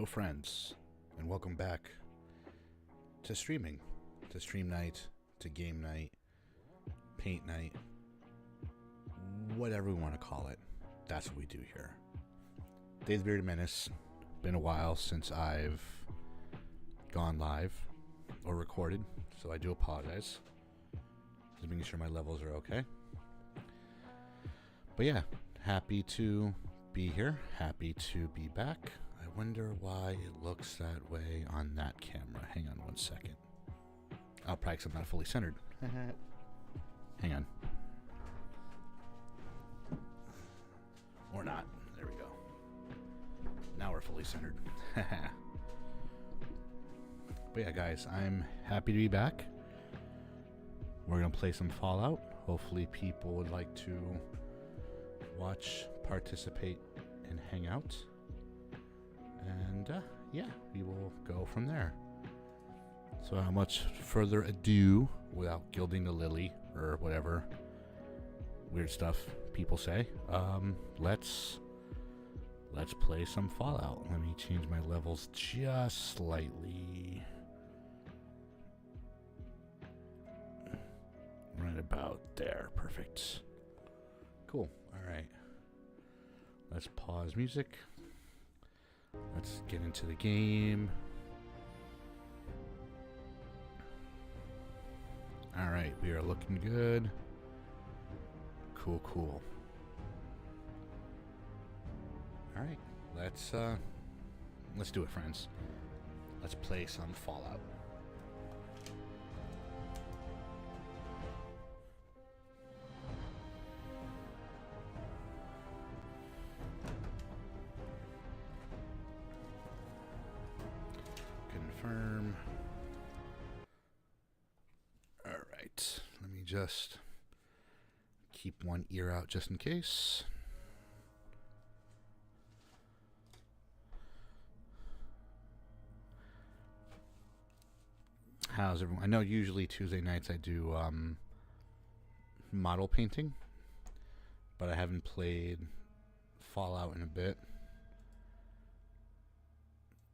friends, and welcome back to streaming, to stream night, to game night, paint night, whatever we want to call it. That's what we do here. Dave's Bearded Menace. Been a while since I've gone live or recorded, so I do apologize. Just making sure my levels are okay. But yeah, happy to be here, happy to be back. I wonder why it looks that way on that camera. Hang on one second. Oh, probably because I'm not fully centered. Hang on. Or not. There we go. Now we're fully centered. But yeah, guys, I'm happy to be back. We're going to play some Fallout. Hopefully people would like to watch, participate, and hang out. And yeah, we will go from there. So without much further ado, without gilding the lily or whatever weird stuff people say, let's play some Fallout. Let me change my levels just slightly. Right about there. Perfect. Cool. All right. Let's pause music. Let's get into the game. All right, we are looking good. Cool, cool. All right, let's do it, friends. Let's play some Fallout. Confirm. All right, let me just keep one ear out just in case. How's everyone? I know usually Tuesday nights I do model painting, but I haven't played Fallout in a bit.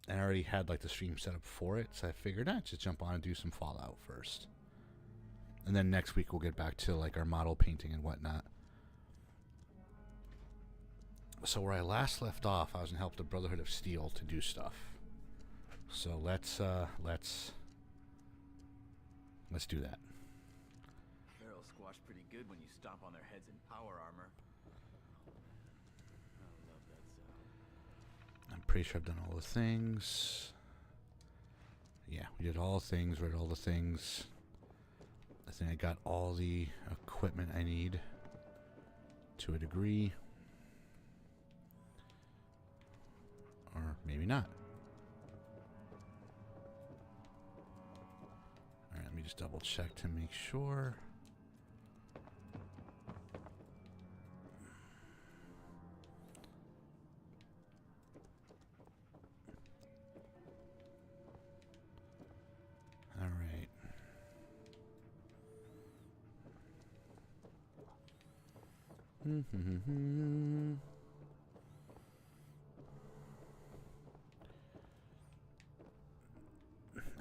And I already had like the stream set up for it, so I figured I'd just jump on and do some Fallout first. And then next week we'll get back to like our model painting and whatnot. So where I last left off, I was in help the Brotherhood of Steel to do stuff. So let's do that. Barrels squash pretty good when you stomp on their heads in power armor. I love that sound. I'm pretty sure I've done all the things. Yeah, we did all the things, read all the things. I think I got all the equipment I need to a degree. Or maybe not. Alright, let me just double check to make sure. Alright.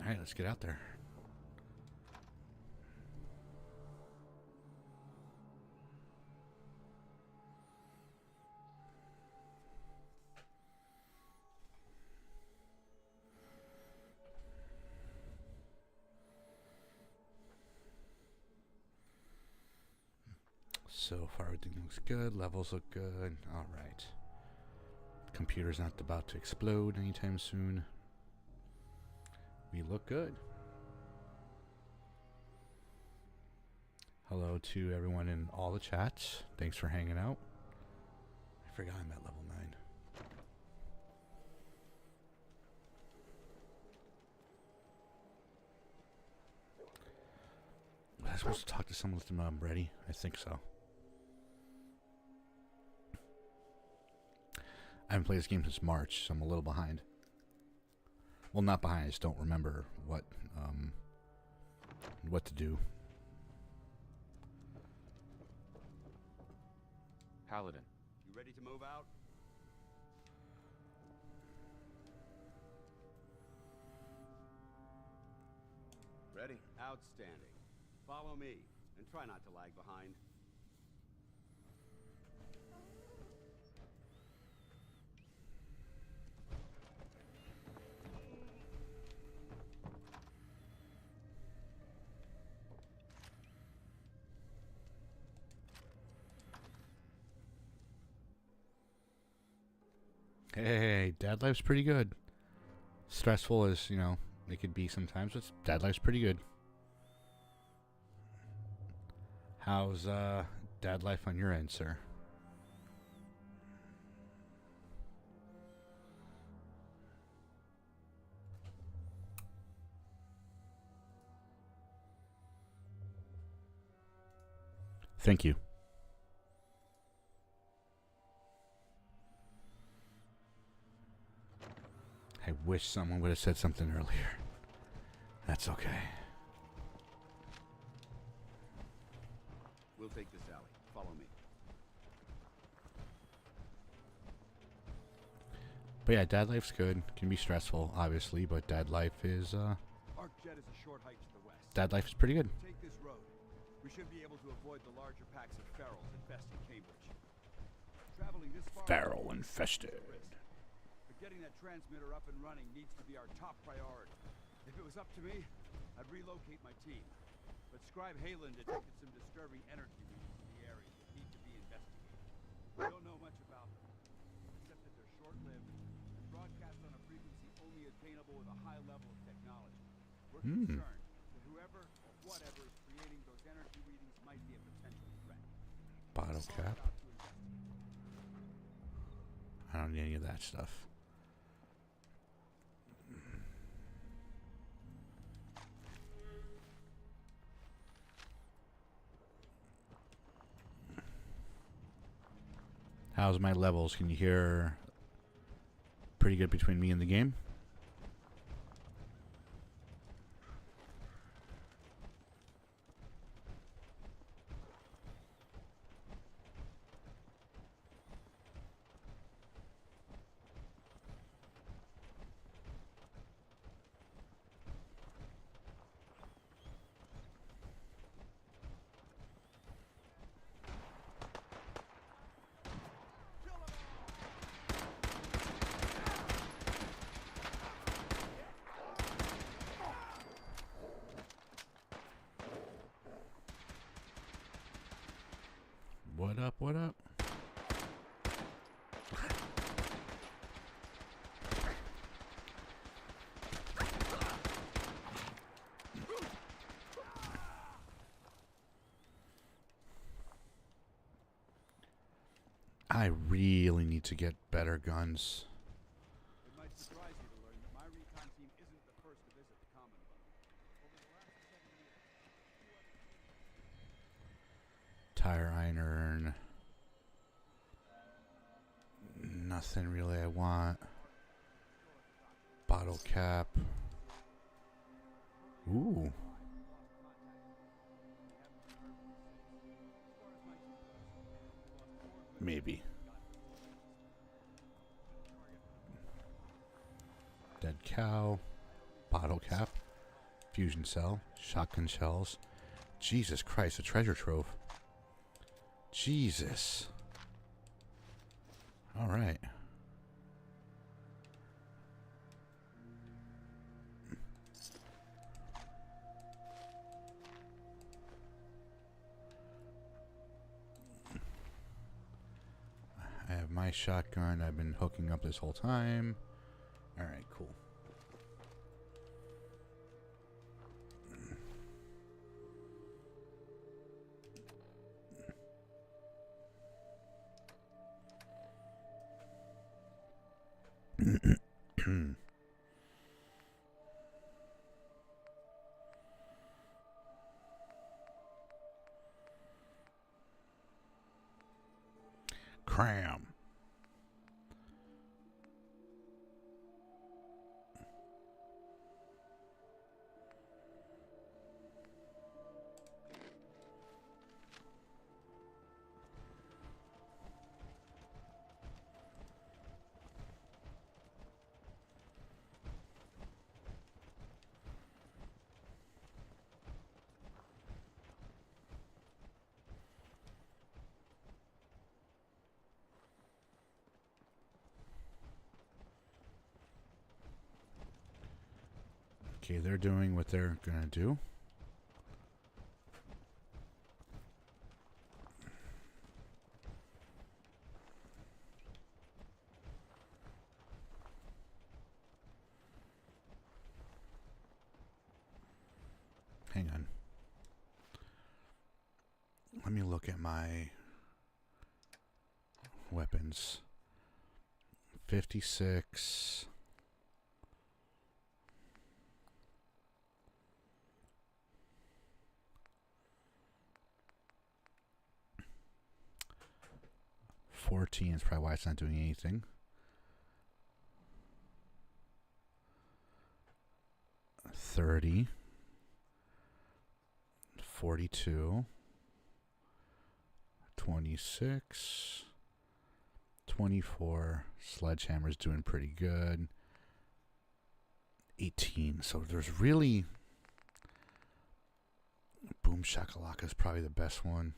Alright, let's get out there. So far everything looks good, levels look good. Alright. Computer's not about to explode anytime soon. We look good. Hello to everyone in all the chats. Thanks for hanging out. I forgot I'm at level 9. Was I supposed to talk to someone with them ready? I think so. I haven't played this game since March, so I'm a little behind. Well, not behind, I just don't remember what to do. Paladin. You ready to move out? Ready? Outstanding. Follow me, and try not to lag behind. Hey, dad life's pretty good. Stressful as, you know, it could be sometimes, but dad life's pretty good. How's dad life on your end, sir? Thank you. I wish someone would have said something earlier. That's okay. We'll take this alley. Follow me. But yeah, dad life's good. Can be stressful, obviously, but dad life is Arcjet is a short hike to the west. dad life is pretty good. Take this road. We should be able to avoid the larger packs of ferals infesting Cambridge. Traveling this far Feral infested. but getting that transmitter up and running needs to be our top priority. If it was up to me, I'd relocate my team. But Scribe Halen detected some disturbing energy readings in the area that need to be investigated. We don't know much about them, except that they're short-lived and broadcast on a frequency only attainable with a high level of technology. We're concerned that whoever or whatever is creating those energy readings might be a potential threat. Bottle cap. I don't need any of that stuff. How's my levels? Can you hear pretty good between me and the game? What up, what up? I really need to get better guns. It might surprise you to learn that my recon team isn't the first to visit the Commonwealth. Over the last 7 years, Tire iron. Nothing really I want. Bottle cap. Ooh. Maybe. Dead cow. Bottle cap. Fusion cell. Shotgun shells. Jesus Christ, a treasure trove. Jesus. All right. I have my shotgun I've been hooking up this whole time. All right, cool. Cram. Okay, they're doing what they're gonna do. Hang on. Let me look at my weapons. 56. $14 is probably why it's not doing anything. 30. 42. 26. 24. Sledgehammer's doing pretty good. 18. So there's really... Boom Shakalaka is probably the best one.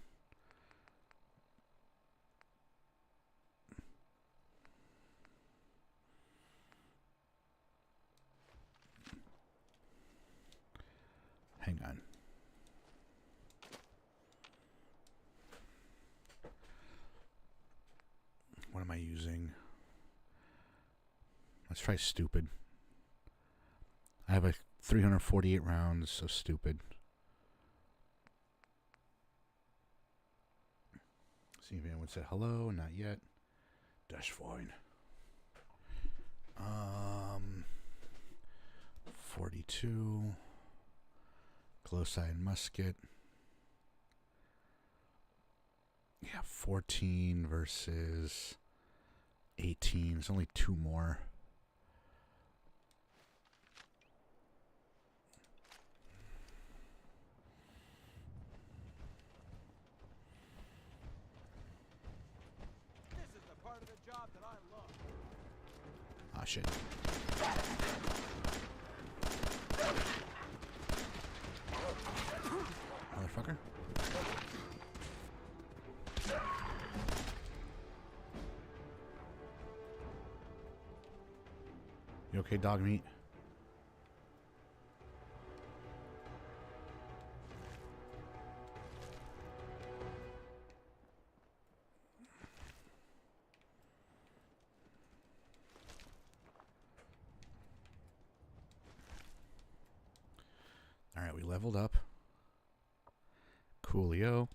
Hang on. What am I using? Let's try stupid. I have a 348 rounds, so stupid. See if anyone said hello. Not yet. Dash fine. 42. Close-side musket. Yeah, 14 versus 18. It's only 2 more. This is the part of the job that I love. Ah, shit. Motherfucker. You okay, dog meat? Alright, we leveled up. Coolio.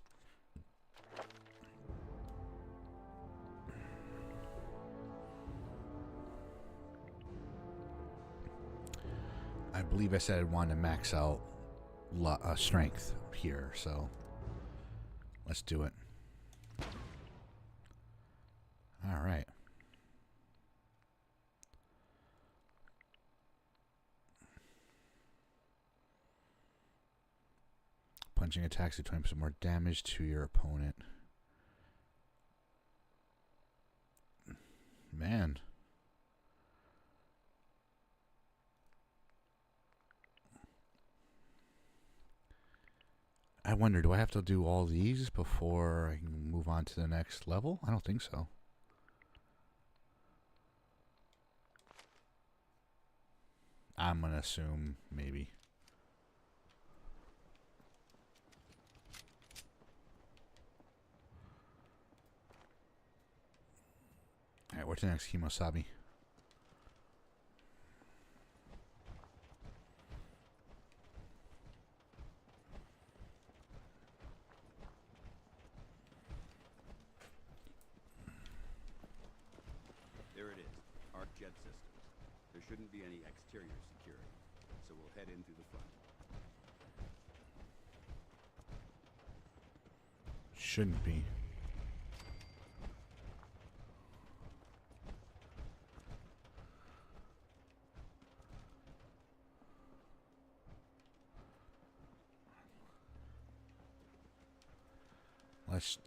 I believe I said I wanted to max out strength here, so let's do it. All right. Punching attacks do 20% more damage to your opponent. Man. I wonder, do I have to do all these before I can move on to the next level? I don't think so. I'm going to assume maybe. Alright, what's the next Kimosabi? There it is. Arc jet systems. There shouldn't be any exterior security, so we'll head in through the front. Shouldn't be.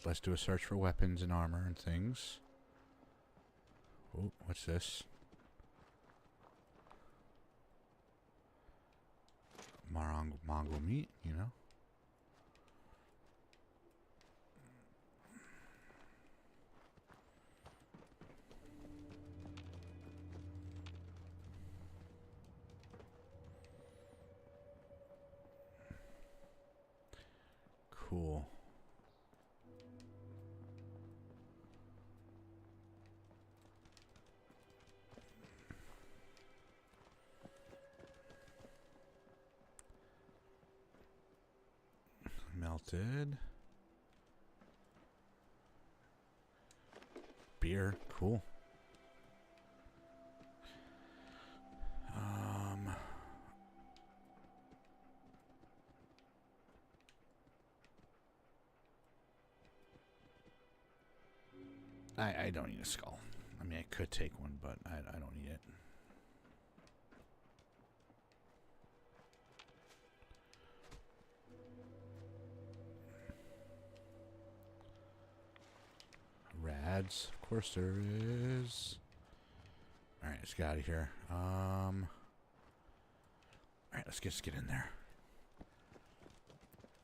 Let's do a search for weapons and armor and things. Oh, what's this? Mongol meat, you know. cool. Melted. Beer, cool. I don't need a skull. I mean, I could take one, but I don't need it. Rads, of course there is. All right, let's get out of here. All right, let's just get in there.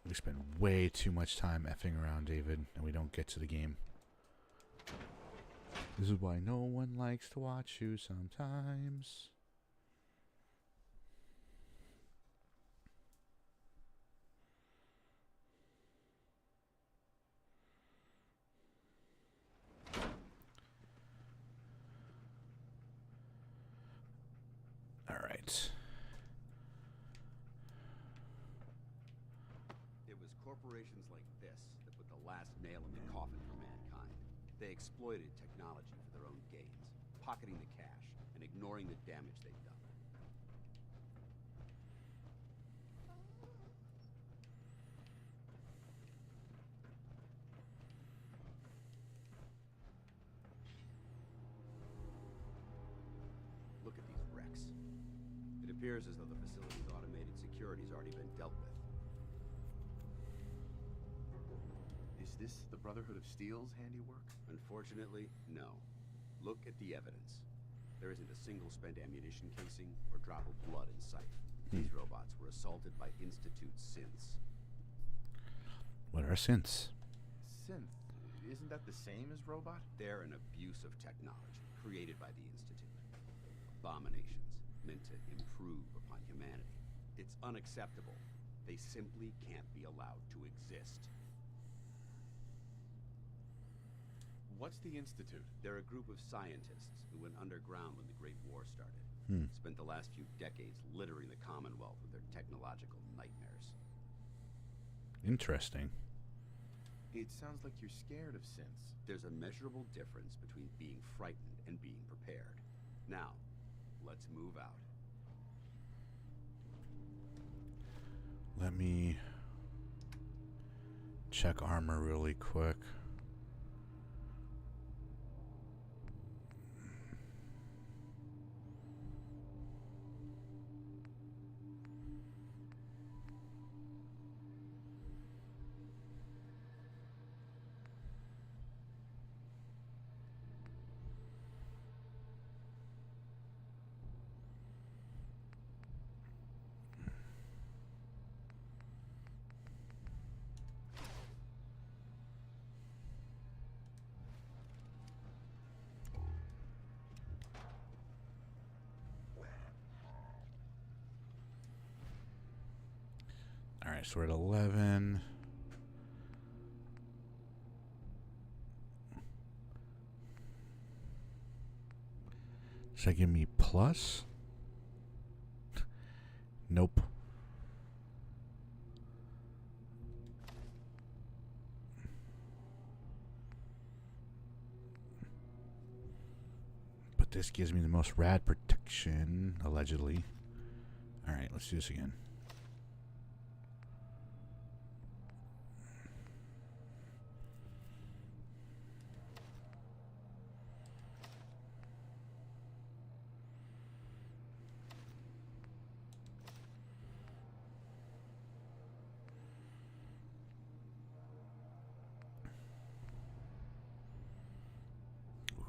We spend way too much time effing around, David, and we don't get to the game. This is why no one likes to watch you sometimes. All right. It was corporations like this that put the last nail in the coffin for mankind. They exploited technology for their own gains, pocketing the cash and ignoring the damage they've done. Look at these wrecks. It appears as though the facility's automated security's already been dealt with. Is this the Brotherhood of Steel's handiwork? Unfortunately, no. Look at the evidence. There isn't a single spent ammunition casing or drop of blood in sight. These robots were assaulted by Institute synths. What are synths? Synth. Isn't that the same as robot? They're an abuse of technology created by the Institute. Abominations meant to improve upon humanity. It's unacceptable. They simply can't be allowed to exist. What's the Institute? They're a group of scientists who went underground when the Great War started. Spent the last few decades littering the Commonwealth with their technological nightmares. Interesting. It sounds like you're scared of synths. There's a measurable difference between being frightened and being prepared. Now, let's move out. Let me check armor really quick. All right, so we're at 11. Does that give me plus? Nope. But this gives me the most rad protection, allegedly. All right, let's do this again.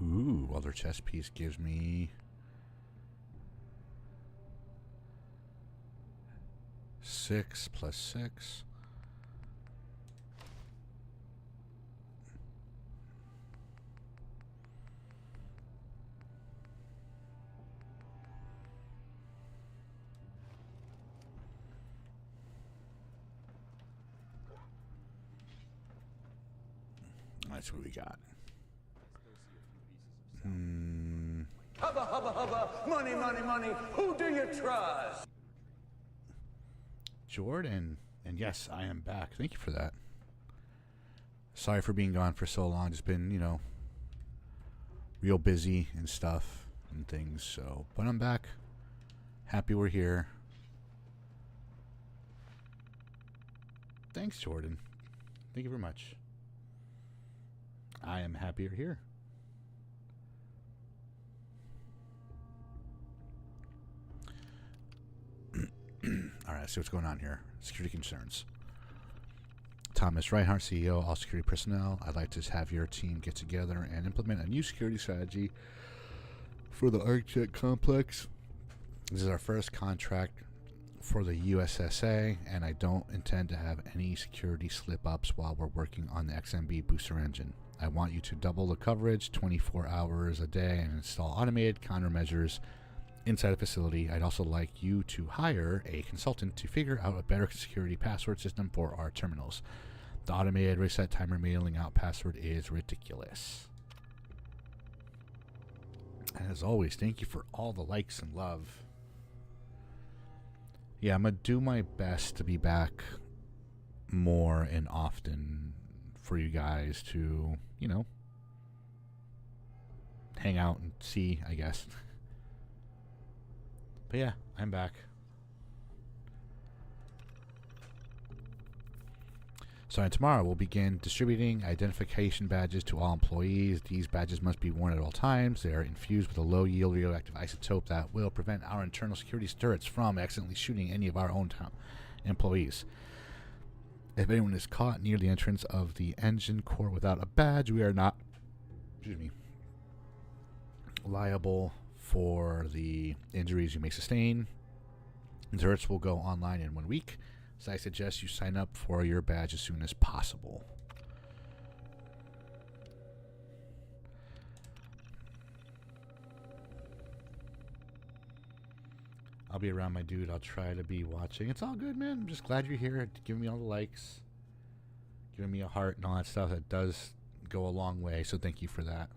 Ooh, other chest piece gives me 6 plus 6. Let's see what we got. Hubba, hubba, hubba, money, money, money, who do you trust? Jordan, and yes, I am back. Thank you for that. Sorry for being gone for so long. Just been, real busy and stuff and things. So, but I'm back. Happy we're here. Thanks, Jordan. Thank you very much. I am happy you're here. All right, let's see what's going on here. Security concerns. Thomas Reinhardt, CEO, all security personnel. I'd like to have your team get together and implement a new security strategy for the ArcJet complex. This is our first contract for the USSA, and I don't intend to have any security slip-ups while we're working on the XMB booster engine. I want you to double the coverage 24 hours a day and install automated countermeasures inside the facility. I'd also like you to hire a consultant to figure out a better security password system for our terminals. The automated reset timer mailing out password is ridiculous. And as always, thank you for all the likes and love. Yeah, I'm going to do my best to be back more and often for you guys to, hang out and see, I guess. But yeah, I'm back. So tomorrow we'll begin distributing identification badges to all employees. These badges must be worn at all times. They are infused with a low-yield radioactive isotope that will prevent our internal security turrets from accidentally shooting any of our own employees. If anyone is caught near the entrance of the engine core without a badge, we are not, liable for the injuries you may sustain. The turrets will go online in 1 week, so I suggest you sign up for your badge as soon as possible. I'll be around, my dude. I'll try to be watching. It's all good, man. I'm just glad you're here, giving me all the likes, giving me a heart and all that stuff. That does go a long way, so thank you for that.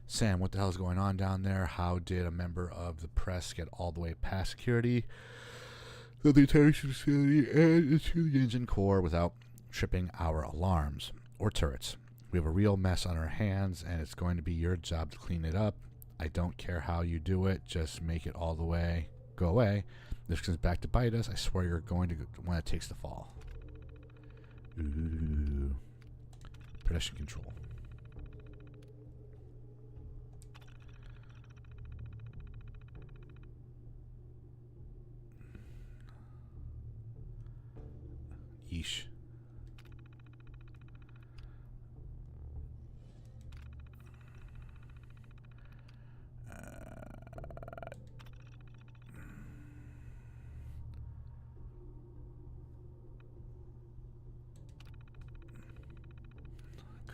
Sam, what the hell is going on down there? How did a member of the press get all the way past security of the entire facility and into the engine core without tripping our alarms or turrets? We have a real mess on our hands, and it's going to be your job to clean it up. I don't care how you do it. Just make it all the way go away. If this comes back to bite us, I swear you're going to when it takes the fall. Ooh. Pedestrian control. Yeesh.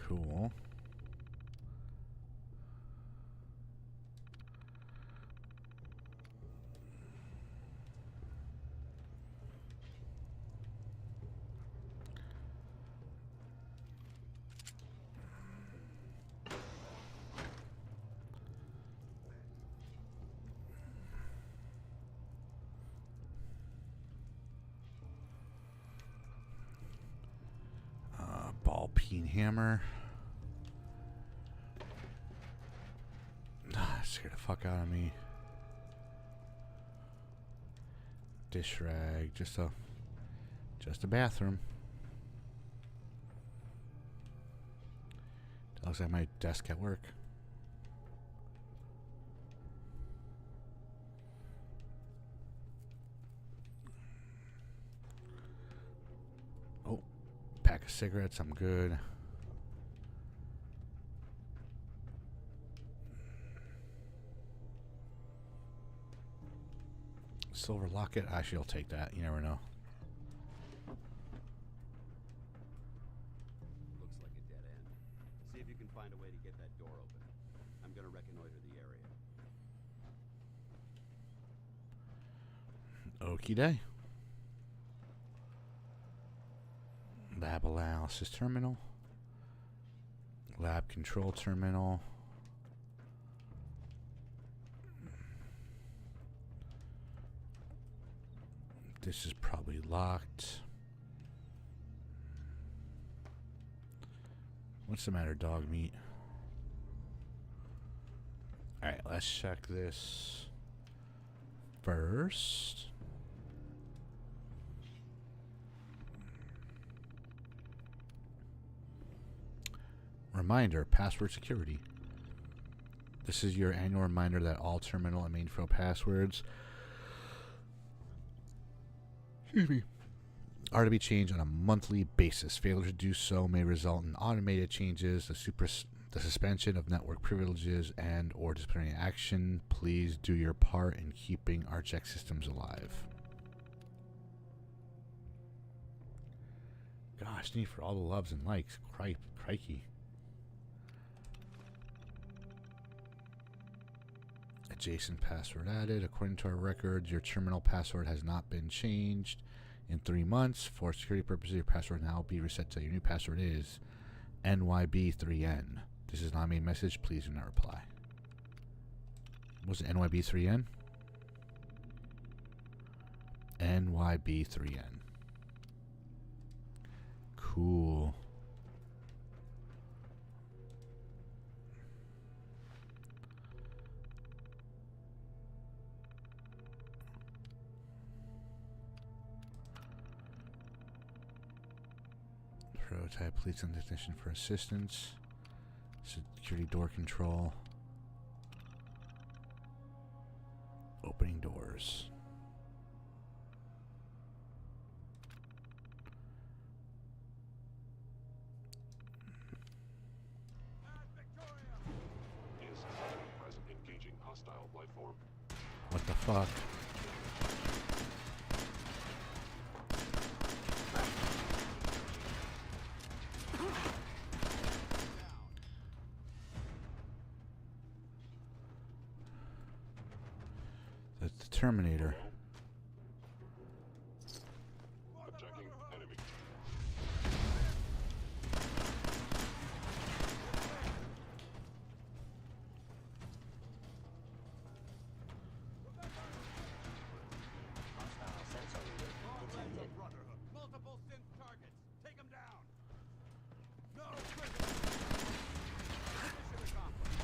Cool. Ball peen hammer. Scared the fuck out of me. Dish rag, just a bathroom. That looks like my desk at work. Oh, pack of cigarettes, I'm good. Silver locket. Actually, I'll take that. You never know. Looks like a dead end. See if you can find a way to get that door open. I'm gonna reconnoiter the area. Okie day. Lab analysis terminal. Lab control terminal. This is probably locked. What's the matter, dog meat? Alright, let's check this first. Reminder, password security. This is your annual reminder that all terminal and mainframe passwords are to be changed on a monthly basis. Failure to do so may result in automated changes, the suspension of network privileges, and or disciplinary action. Please do your part in keeping our check systems alive. Gosh, need for all the loves and likes. Crikey. Adjacent password added. According to our records, your terminal password has not been changed in 3 months. For security purposes, your password will now be reset to your new password is NYB3N. This is not a main message. Please do not reply. Was it NYB3N? NYB3N. Cool. Prototype, please send technician for assistance. Security door control. Opening doors. Engaging hostile life form. What the fuck? That's the Terminator. Attacking enemy. Multiple synth targets. Take them down. No. Mission accomplished.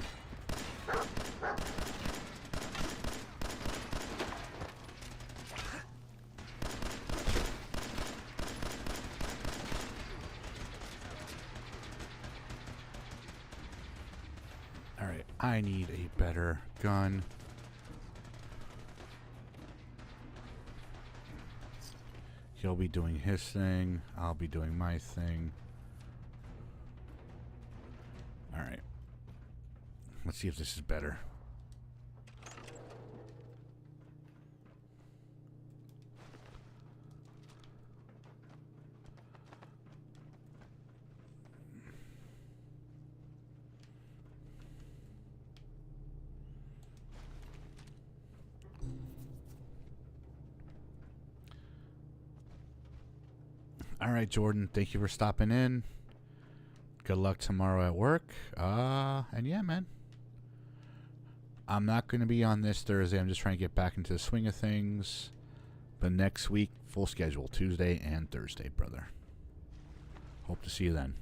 Alright, I need a better gun. He'll be doing his thing. I'll be doing my thing. Alright. Let's see if this is better. All right, Jordan, thank you for stopping in. Good luck tomorrow at work. And yeah, man. I'm not going to be on this Thursday. I'm just trying to get back into the swing of things. But next week, full schedule, Tuesday and Thursday, brother. Hope to see you then.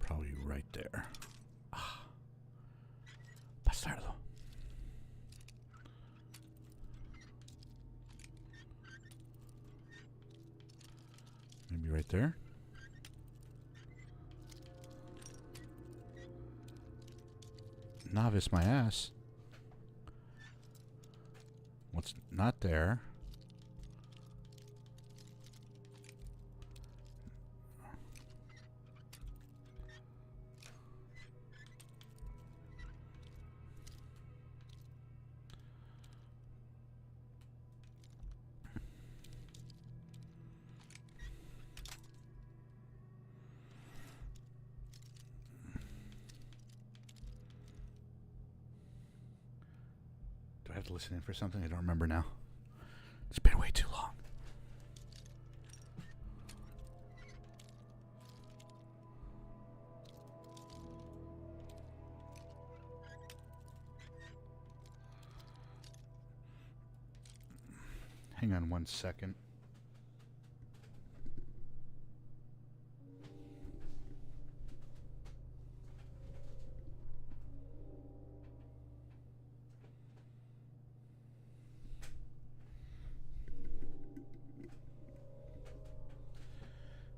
Probably right there. Bastardo. Maybe right there. Novice my ass. What's not there? Do I have to listen in for something? I don't remember now. It's been way too long. Hang on 1 second.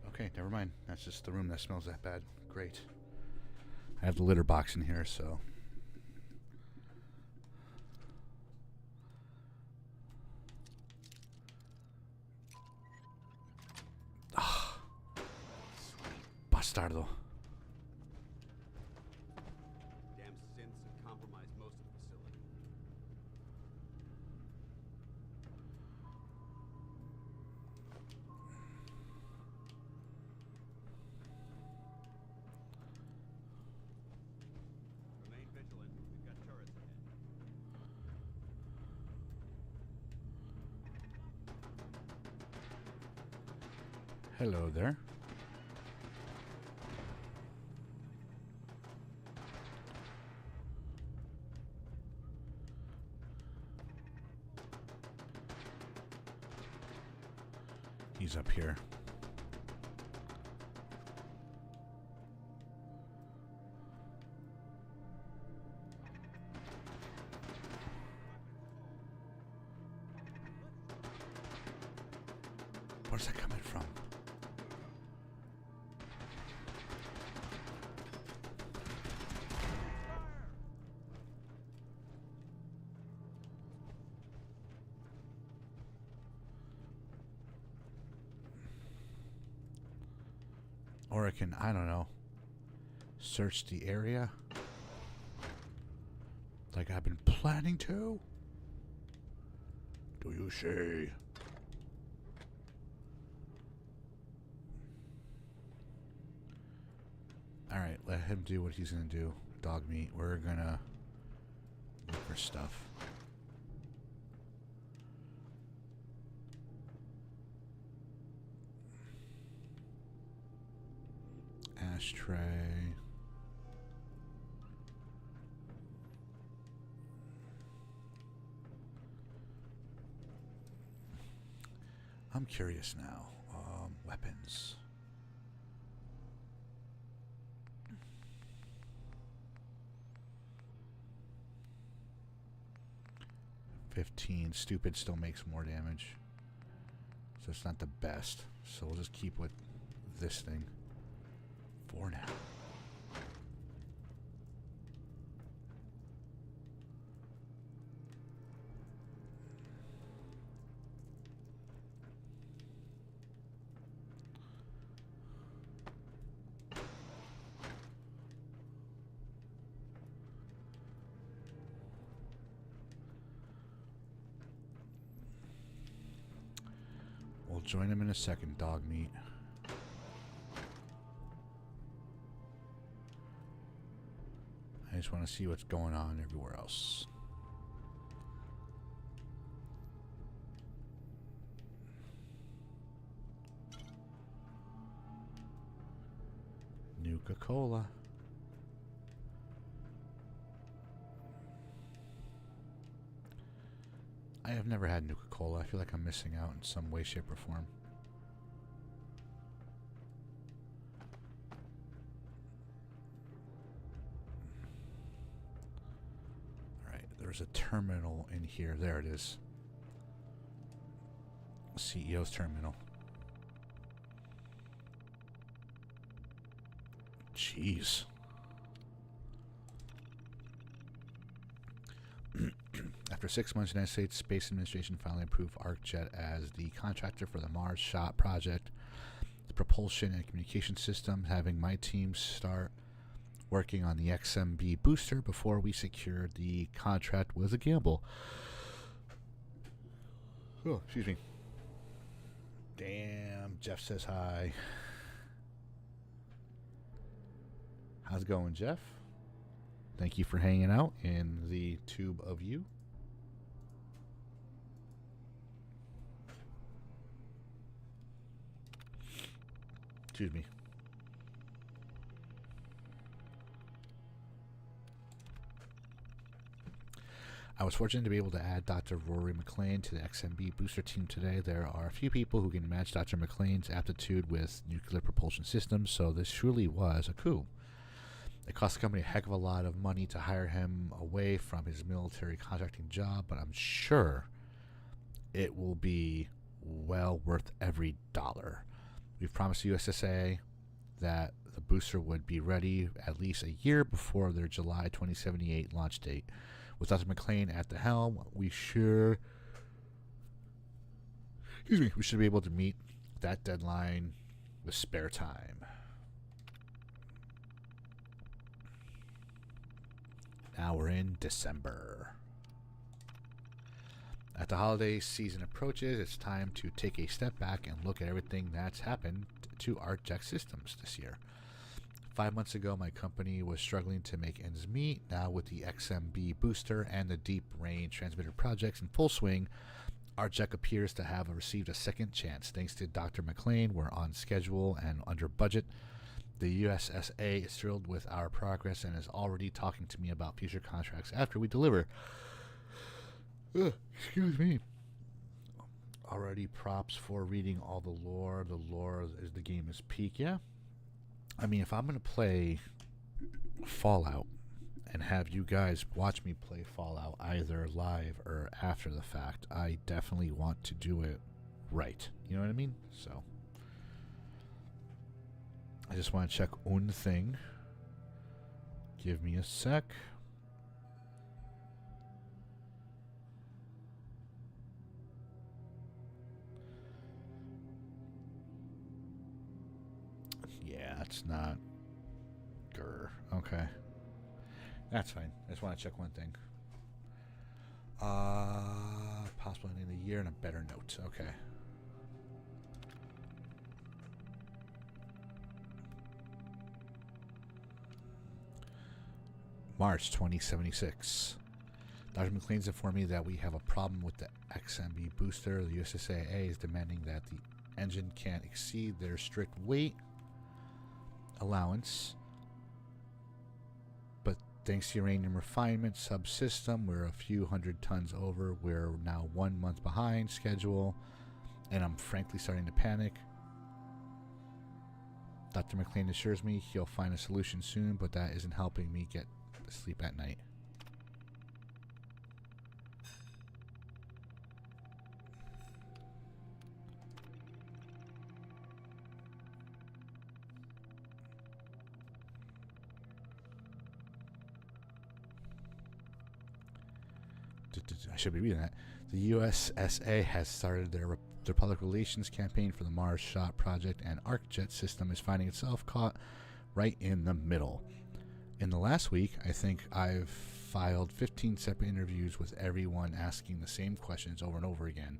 Okay, never mind. That's just the room that smells that bad. Great. I have the litter box in here, so... Ah. Bastardo. Damn synths have compromised most of the facility. Remain vigilant. We've got turrets ahead. Hello there. He's up here. Where's that coming from? Or I can, I don't know, search the area like I've been planning to. Do you see? Alright, let him do what he's gonna do. Dog meat. We're gonna look for stuff. Ashtray. I'm curious now. Weapons. $15. Stupid still makes more damage. So it's not the best. So we'll just keep with this thing for now. We'll join him in a second, dog meat. I just want to see what's going on everywhere else. Nuka-Cola. I have never had Nuka-Cola. I feel like I'm missing out in some way, shape, or form. Alright, there's a terminal in here. There it is. CEO's terminal. Jeez. After 6 months, the United States Space Administration finally approved ArcJet as the contractor for the Mars Shot project, the propulsion and communication system, having my team start working on the XMB booster before we secured the contract was a gamble. Oh, excuse me. Damn, Jeff says hi. How's it going, Jeff? Thank you for hanging out in the tube of you. Excuse me. I was fortunate to be able to add Dr. Rory McLean to the XMB booster team today. There are a few people who can match Dr. McLean's aptitude with nuclear propulsion systems, so this truly was a coup. It cost the company a heck of a lot of money to hire him away from his military contracting job, but I'm sure it will be well worth every dollar. We've promised the USSA that the booster would be ready at least a year before their July 2078 launch date. With Dr. McLean at the helm, we should be able to meet that deadline with spare time. Now we're in December. As the holiday season approaches, it's time to take a step back and look at everything that's happened to ArcJet Systems this year. 5 months ago, my company was struggling to make ends meet. Now, with the XMB booster and the deep range transmitter projects in full swing, ArcJet appears to have received a second chance. Thanks to Dr. McLean, we're on schedule and under budget. The USSA is thrilled with our progress and is already talking to me about future contracts after we deliver. Excuse me. Already props for reading all the lore. The lore is the game is peak, yeah? I mean, if I'm going to play Fallout and have you guys watch me play Fallout either live or after the fact, I definitely want to do it right. You know what I mean? So, I just want to check one thing. Give me a sec. Yeah, it's not grr. Okay. That's fine. I just want to check one thing. Possible ending of the year and a better note. Okay. March 2076. Dr. McLean's informed me that we have a problem with the XMB booster. The USSA is demanding that the engine can't exceed their strict weight allowance, but thanks to uranium refinement subsystem, we're a few hundred tons over. We're now 1 month behind schedule, and I'm frankly starting to panic. Dr. McLean assures me he'll find a solution soon, but that isn't helping me get to sleep at night. I should be reading that. The USSA has started their public relations campaign for the Mars Shot project, and ArcJet system is finding itself caught right in the middle. In the last week, I think I've filed 15 separate interviews with everyone asking the same questions over and over again.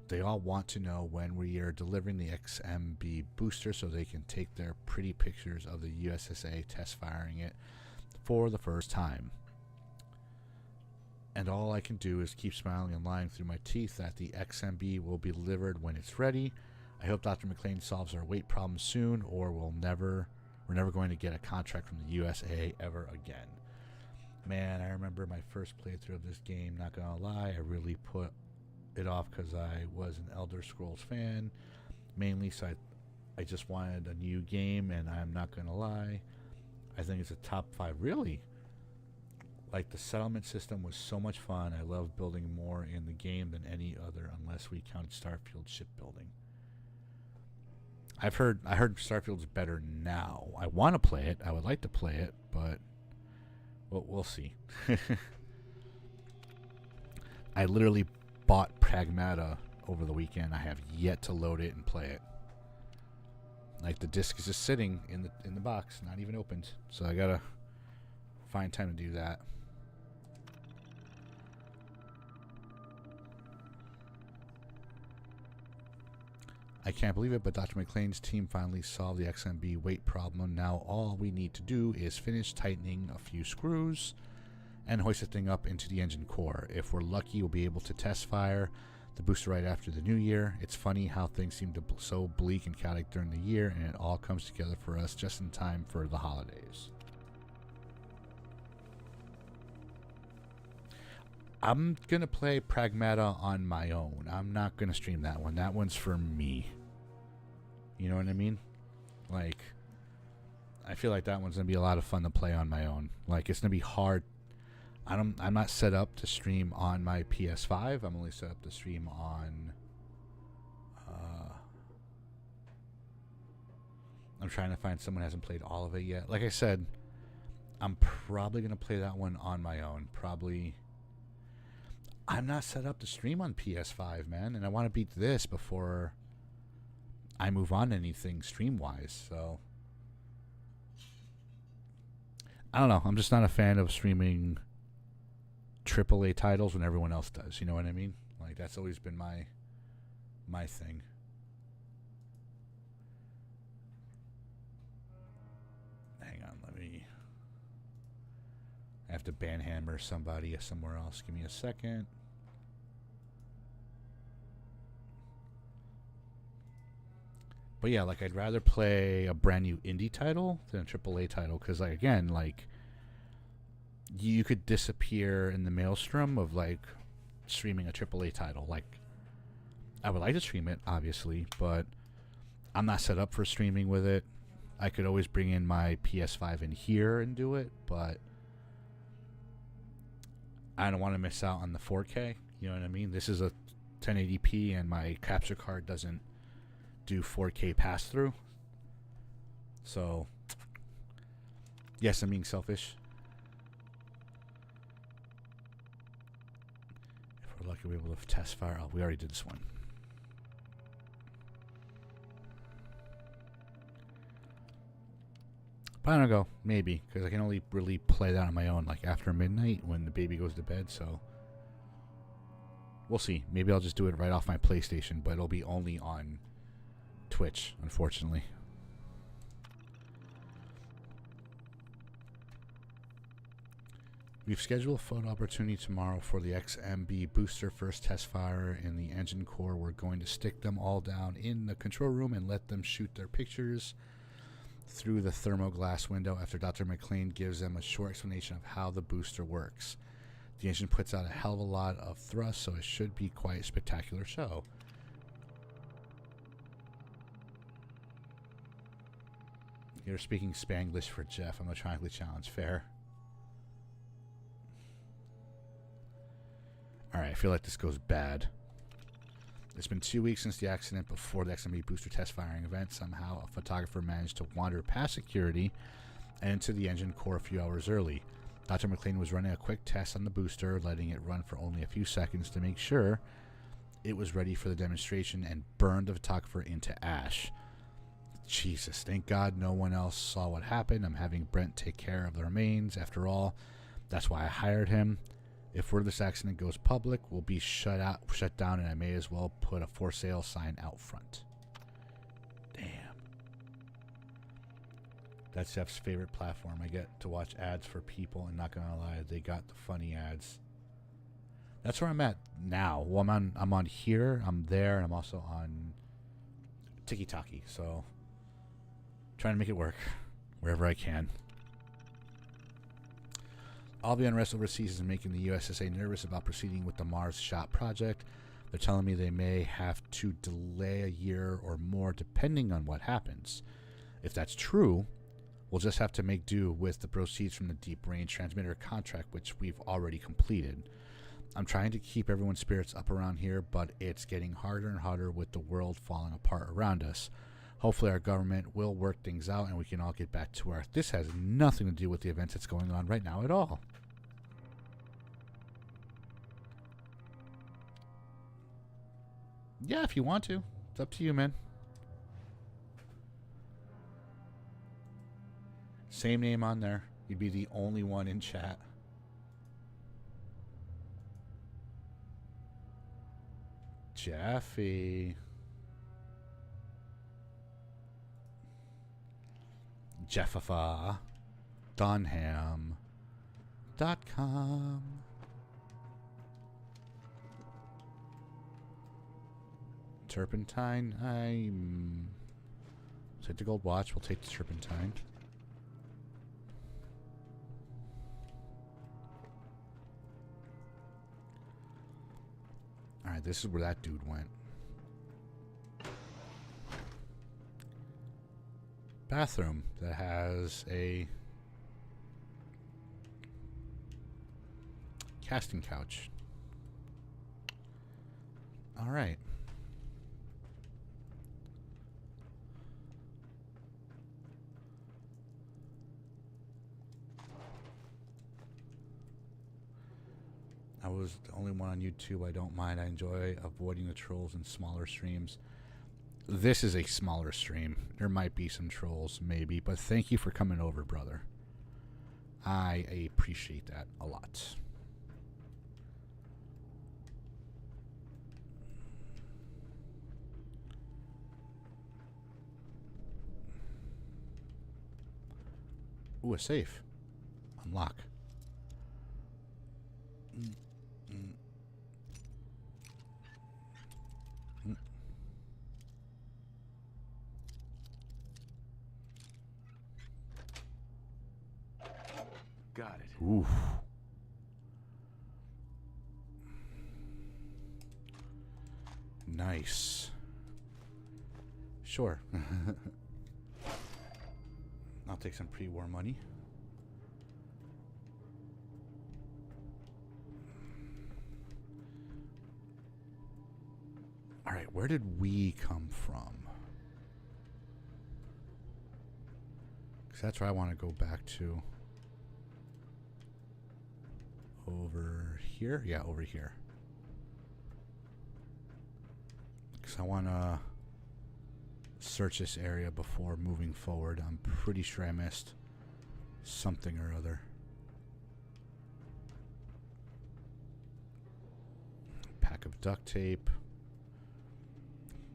They all want to know when we are delivering the XMB booster so they can take their pretty pictures of the USSA test firing it for the first time. And all I can do is keep smiling and lying through my teeth that the XMB will be delivered when it's ready. I hope Dr. McLean solves our weight problem soon, or we're never going to get a contract from the USA ever again. Man, I remember my first playthrough of this game, not gonna lie, I really put it off because I was an Elder Scrolls fan, mainly, so I just wanted a new game, and I'm not gonna lie, I think it's a top 5, really. Like, the settlement system was so much fun. I love building more in the game than any other, unless we count Starfield shipbuilding. I heard Starfield's better now. I want to play it. I would like to play it, but we'll see. I literally bought Pragmata over the weekend. I have yet to load it and play it. Like, the disc is just sitting in the box, not even opened. So I gotta find time to do that. I can't believe it, but Dr. McLean's team finally solved the XMB weight problem. Now all we need to do is finish tightening a few screws and hoist the thing up into the engine core. If we're lucky, we'll be able to test fire the booster right after the new year. It's funny how things seem to so bleak and chaotic during the year, and it all comes together for us just in time for the holidays. I'm going to play Pragmata on my own. I'm not going to stream that one. That one's for me. You know what I mean? Like, I feel like that one's going to be a lot of fun to play on my own. Like, it's going to be hard. I'm not set up to stream on my PS5. I'm only set up to stream on... I'm trying to find someone who hasn't played all of it yet. Like I said, I'm probably going to play that one on my own. Probably... I'm not set up to stream on PS5, man, and I want to beat this before I move on to anything stream-wise, so... I don't know. I'm just not a fan of streaming AAA titles when everyone else does. You know what I mean? Like, that's always been my thing. Hang on, I have to banhammer somebody somewhere else. Give me a second. But yeah, like, I'd rather play a brand new indie title than a AAA title, because, like, again, like, you could disappear in the maelstrom of, like, streaming a AAA title. Like, I would like to stream it, obviously, but I'm not set up for streaming with it. I could always bring in my PS5 in here and do it, but I don't want to miss out on the 4K. You know what I mean? This is a 1080p, and my capture card doesn't do 4K pass-through. So, yes, I'm being selfish. If we're lucky, we'll be able to test fire. Oh, we already did this one. But I don't know, maybe, because I can only really play that on my own, like, after midnight when the baby goes to bed, so we'll see. Maybe I'll just do it right off my PlayStation, but it'll be only on Twitch, unfortunately. We've scheduled a photo opportunity tomorrow for the XMB booster first test fire in the engine core. We're going to stick them all down in the control room and let them shoot their pictures through the thermoglass window after Dr. McLean gives them a short explanation of how the booster works. The engine puts out a hell of a lot of thrust, so it should be quite a spectacular show. You're speaking Spanglish for Jeff. I'm electronically challenged. Fair. Alright, I feel like this goes bad. It's been 2 weeks since the accident before the XMB booster test firing event. Somehow, a photographer managed to wander past security and into the engine core a few hours early. Dr. McLean was running a quick test on the booster, letting it run for only a few seconds to make sure it was ready for the demonstration, and burned the photographer into ash. Jesus, thank God no one else saw what happened. I'm having Brent take care of the remains. After all, that's why I hired him. If word of this accident goes public, we'll be shut down, and I may as well put a for sale sign out front. Damn. That's Jeff's favorite platform. I get to watch ads for people, and not gonna lie, they got the funny ads. That's where I'm at now. Well, I'm on here, I'm there, and I'm also on Tiki-Taki, so trying to make it work wherever I can. All the unrest overseas is making the USSA nervous about proceeding with the Mars Shot project. They're telling me they may have to delay a year or more depending on what happens. If that's true, we'll just have to make do with the proceeds from the Deep Range Transmitter contract, which we've already completed. I'm trying to keep everyone's spirits up around here, but it's getting harder and harder with the world falling apart around us. Hopefully our government will work things out and we can all get back to Earth. This has nothing to do with the events that's going on right now at all. Yeah, if you want to. It's up to you, man. Same name on there. You'd be the only one in chat. Jeffy. Jeffafa. Dunham.com. Turpentine. Take the gold watch. We'll take the turpentine. Alright, this is where that dude went. Bathroom that has a casting couch. Alright. I was the only one on YouTube. I don't mind. I enjoy avoiding the trolls in smaller streams. This is a smaller stream. There might be some trolls, maybe, but thank you for coming over, brother. I appreciate that a lot. Ooh, a safe. Unlock. Got it. Oof. Nice. Sure. I'll take some pre-war money. All right, where did we come from? Because that's where I want to go back to. Over here? Yeah, over here. Because I want to search this area before moving forward. I'm pretty sure I missed something or other. Pack of duct tape.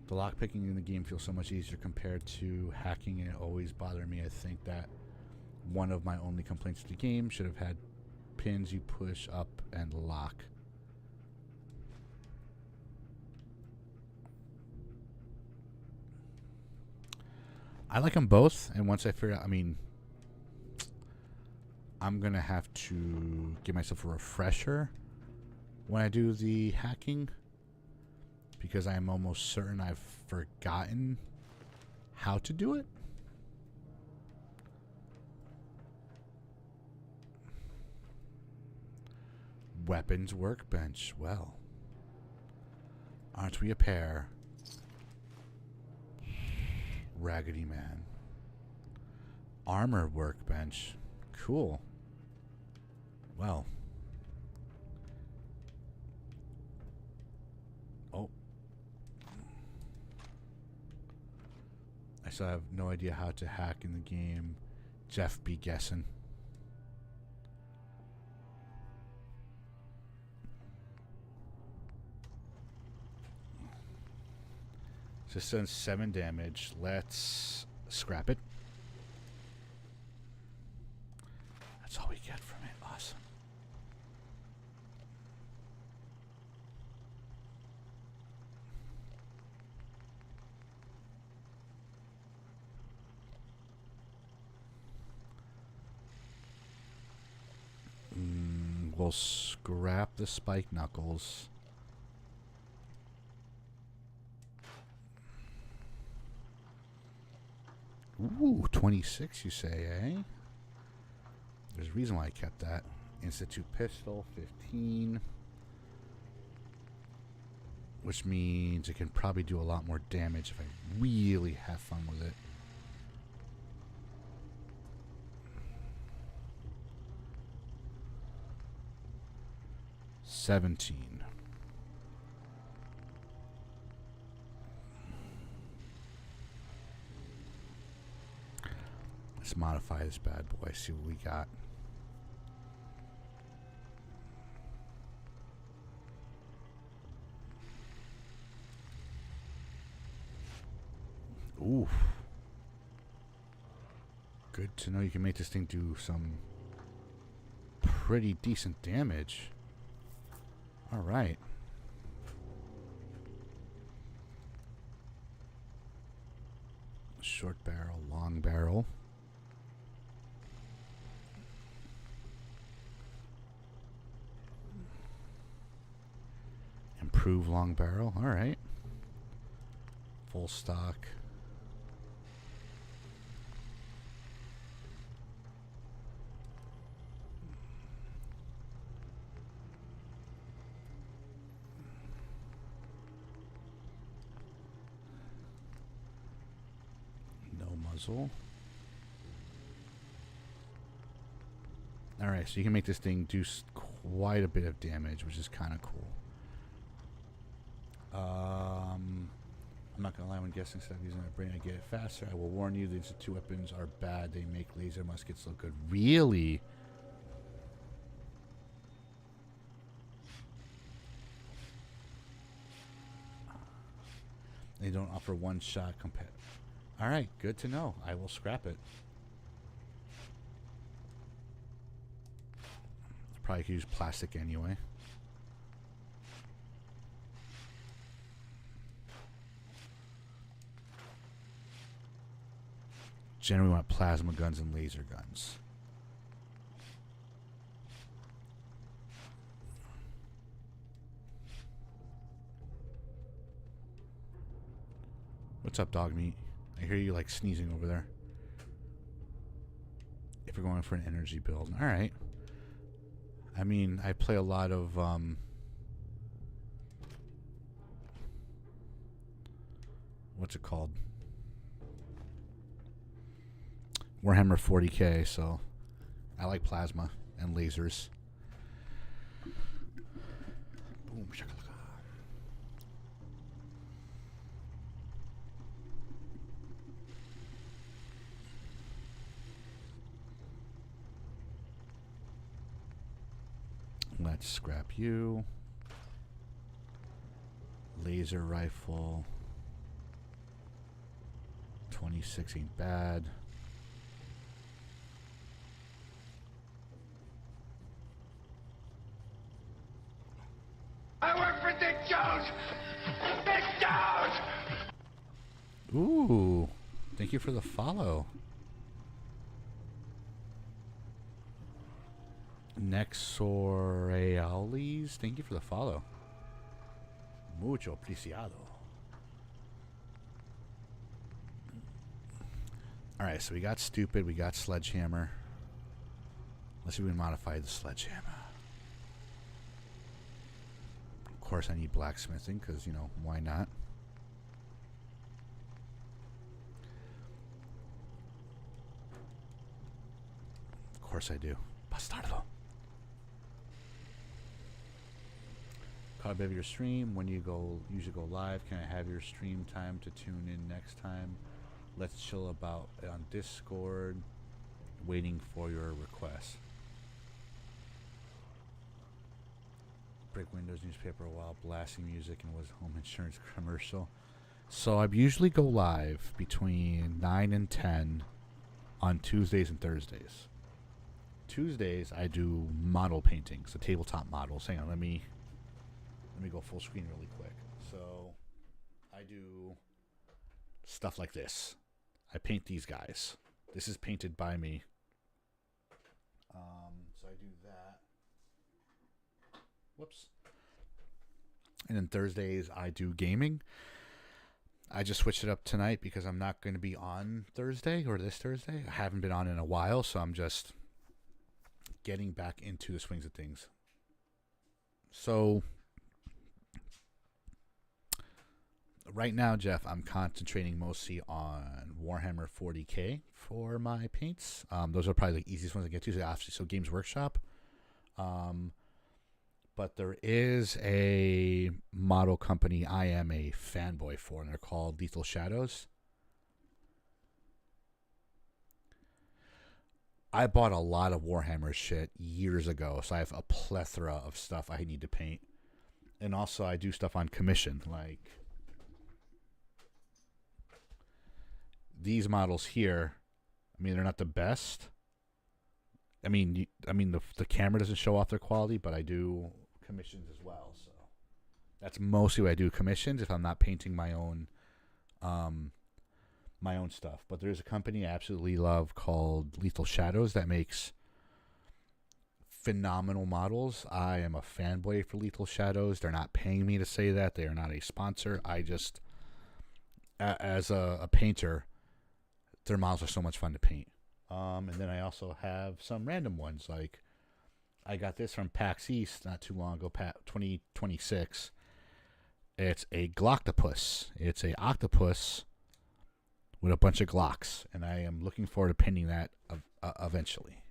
The lockpicking in the game feels so much easier compared to hacking, and it always bothered me. I think that one of my only complaints with the game should have had pins you push up and lock. I like them both, and once I figure out, I mean, I'm gonna have to give myself a refresher when I do the hacking, because I am almost certain I've forgotten how to do it. Weapons workbench. Well, aren't we a pair? Raggedy Man. Armor workbench. Cool. Well. Oh. I still have no idea how to hack in the game. Jeff be guessing. This does 7 damage. Let's scrap it. That's all we get from it. Awesome. We'll scrap the spike knuckles. Ooh, 26 you say, eh? There's a reason why I kept that. Institute pistol, 15. Which means it can probably do a lot more damage if I really have fun with it. $17. Let's modify this bad boy, see what we got. Oof. Good to know you can make this thing do some pretty decent damage. Alright. short barrel, long barrel. Improve long barrel. All right. Full stock. No muzzle. All right, so you can make this thing do quite a bit of damage, which is kind of cool. I'm not gonna lie, when guessing instead of using my brain, I get it faster. I will warn you, these two weapons are bad. They make laser muskets look good. Really? They don't offer one shot compare. All right, good to know. I will scrap it. Probably could use plastic anyway. Generally want plasma guns and laser guns. What's up, dog meat? I hear you like sneezing over there. If you're going for an energy build. Alright. I mean, I play a lot of what's it called? Warhammer 40k, so I like plasma and lasers. Boom, shakalaka. Let's scrap you. Laser rifle. 26 ain't bad. I work for Dick Jones! Dick Jones! Ooh, thank you for the follow. Nexoreales, thank you for the follow. Mucho apreciado. Alright, so we got stupid, we got sledgehammer. Let's see if we can modify the sledgehammer. Of course I need blacksmithing, because, you know, why not? Of course I do. Bastardo. Caught a bit of your stream. When you usually go live, can I have your stream time to tune in next time? Let's chill about it on Discord. Waiting for your request. Break windows, newspaper while blasting music and was home insurance commercial. So I usually go live between 9 and 10 on Tuesdays and Thursdays. Tuesdays I do model paintings, the tabletop models. Hang on, let me go full screen really quick. So I do stuff like this. I paint these guys. This is painted by me. So I do that. Whoops. And then Thursdays I do gaming. I just switched it up tonight because I'm not going to be on Thursday or this Thursday. I haven't been on in a while, so I'm just getting back into the swings of things. So right now, Jeff, I'm concentrating mostly on Warhammer 40k for my paints. Those are probably the easiest ones to get to. So Games Workshop. But there is a model company I am a fanboy for, and they're called Lethal Shadows. I bought a lot of Warhammer shit years ago, so I have a plethora of stuff I need to paint. And also I do stuff on commission, like these models here. I mean, they're not the best. I mean the camera doesn't show off their quality, but I do commissions as well. So that's mostly what I do, commissions, if I'm not painting my own my own stuff. But there's a company I absolutely love called Lethal Shadows that makes phenomenal models. I am a fanboy for Lethal Shadows. They're not paying me to say that. They are not a sponsor. I just, as a painter, their models are so much fun to paint. And then I also have some random ones. Like, I got this from PAX East not too long ago, 2026. It's a Gloctopus. It's a octopus with a bunch of Glocks. And I am looking forward to painting that eventually.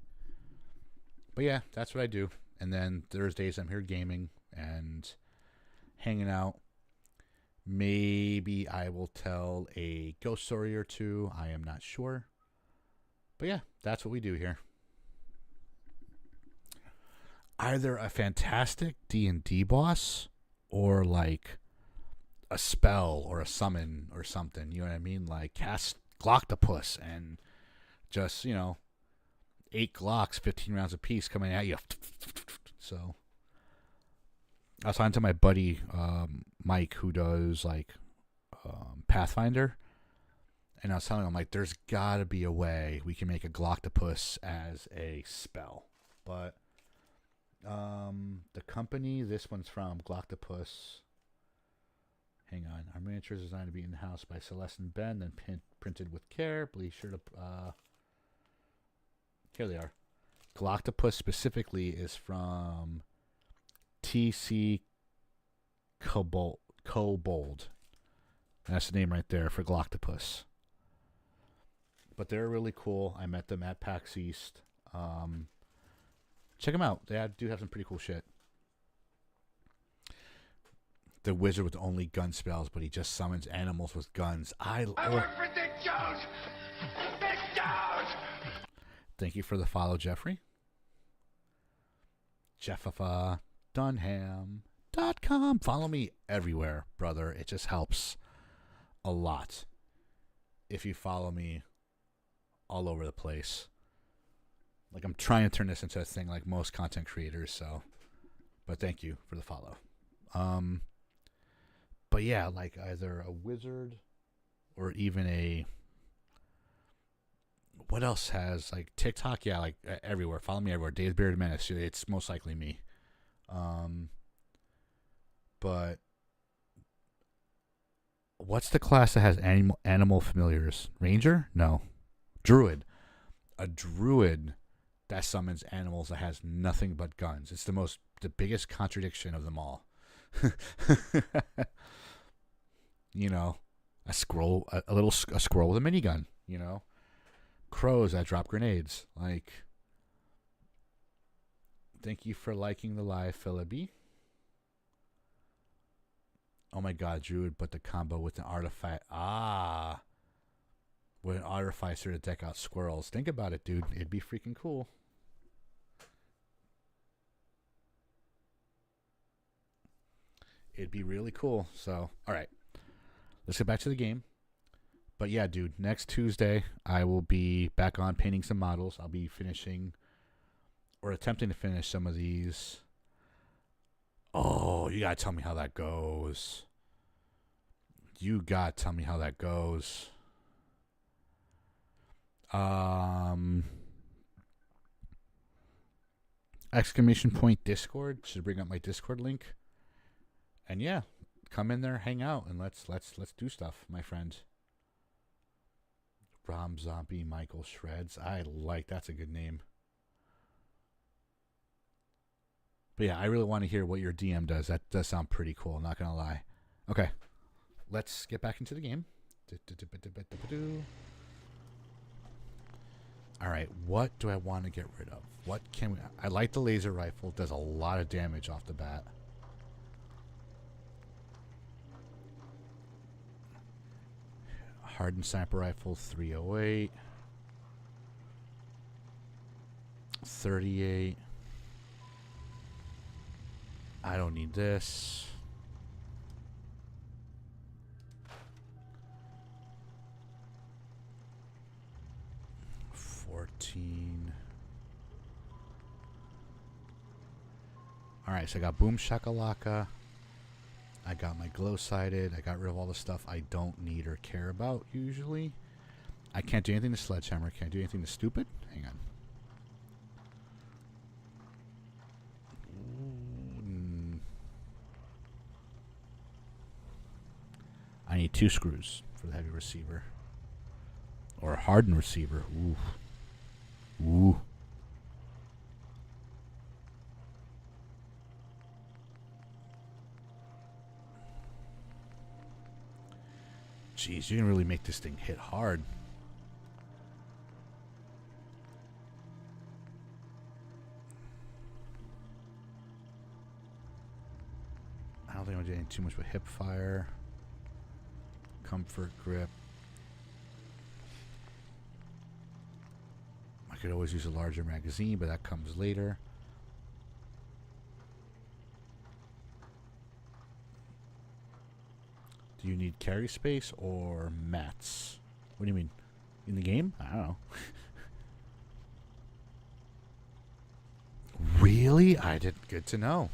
But yeah, that's what I do. And then Thursdays I'm here gaming and hanging out. Maybe I will tell a ghost story or two. I am not sure. But yeah, that's what we do here. Either a fantastic D&D boss or like a spell or a summon or something. You know what I mean? Like cast Gloctopus and just, 8 Glocks, 15 rounds apiece coming at you. So I was talking to my buddy Mike, who does like Pathfinder, and I was telling him, like, there's got to be a way we can make a Gloctopus as a spell. But the company this one's from, Gloctopus, hang on, our miniature is designed to be in the house by Celeste and Ben, then printed with care. Be sure to here they are. Gloctopus specifically is from TC Kobold. That's the name right there for Gloctopus. But they're really cool. I met them at PAX East. Check them out. They do have some pretty cool shit. The wizard with only gun spells, but he just summons animals with guns. I work for Dick Jones! Dick Jones! Thank you for the follow, Jeffrey. JeffaffaDunham.com. Follow me everywhere, brother. It just helps a lot if you follow me all over the place. Like, I'm trying to turn this into a thing like most content creators, so. But thank you for the follow. But yeah, like either a wizard or even a. What else has, like, TikTok? Yeah, like everywhere. Follow me everywhere. Dave's Bearded Menace. It's most likely me. But what's the class that has animal familiars? Ranger? No. Druid. A druid that summons animals that has nothing but guns. It's the biggest contradiction of them all. A scroll, a scroll with a minigun, crows that drop grenades. Like, thank you for liking the live, Philippi. Oh my god, Druid, but the combo with an artifact. With an artificer to deck out squirrels. Think about it, dude. It'd be freaking cool. It'd be really cool. So, alright. Let's get back to the game. But yeah, dude, next Tuesday, I will be back on painting some models. I'll be finishing or attempting to finish some of these. Oh, you gotta tell me how that goes. Exclamation point Discord. Should bring up my Discord link. And yeah, come in there, hang out, and let's do stuff, my friend. Rom Zombie Michael Shreds. That's a good name. But yeah, I really want to hear what your DM does. That does sound pretty cool, I'm not gonna lie. Okay. Let's get back into the game. Alright, what do I want to get rid of? I like the laser rifle. It does a lot of damage off the bat. Hardened sniper rifle, 308. 38. I don't need this. Alright, so I got Boom Shakalaka. I got my glow sighted. I got rid of all the stuff I don't need or care about usually. I can't do anything to sledgehammer. Can't do anything to stupid. Hang on. I need 2 screws for the heavy receiver. Or a hardened receiver. Ooh. Ooh. Jeez, you can really make this thing hit hard. I don't think I'm doing too much with hip fire. Comfort grip. I could always use a larger magazine, but that comes later. Do you need carry space or mats? What do you mean? In the game? I don't know. Really? I did. Good to know.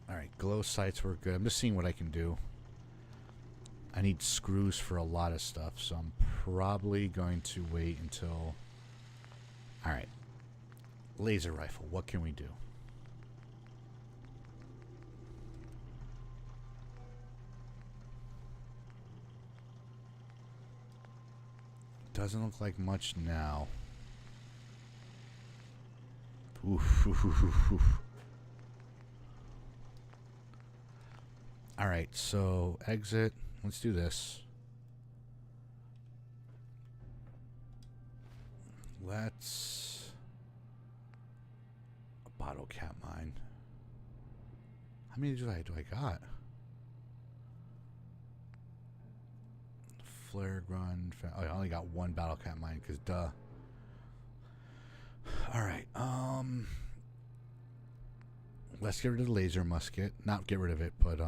Alright, glow sights were good. I'm just seeing what I can do. I need screws for a lot of stuff, so I'm probably going to wait until... Alright. Laser rifle. What can we do? Doesn't look like much now. Oof, oof, oof, oof, oof. Alright, so exit. Let's do this. Let's... A bottle cap mine. How many do I got? Flare gun. Oh, I only got 1 battle cap mine, because duh. Alright, let's get rid of the laser musket. Not get rid of it, but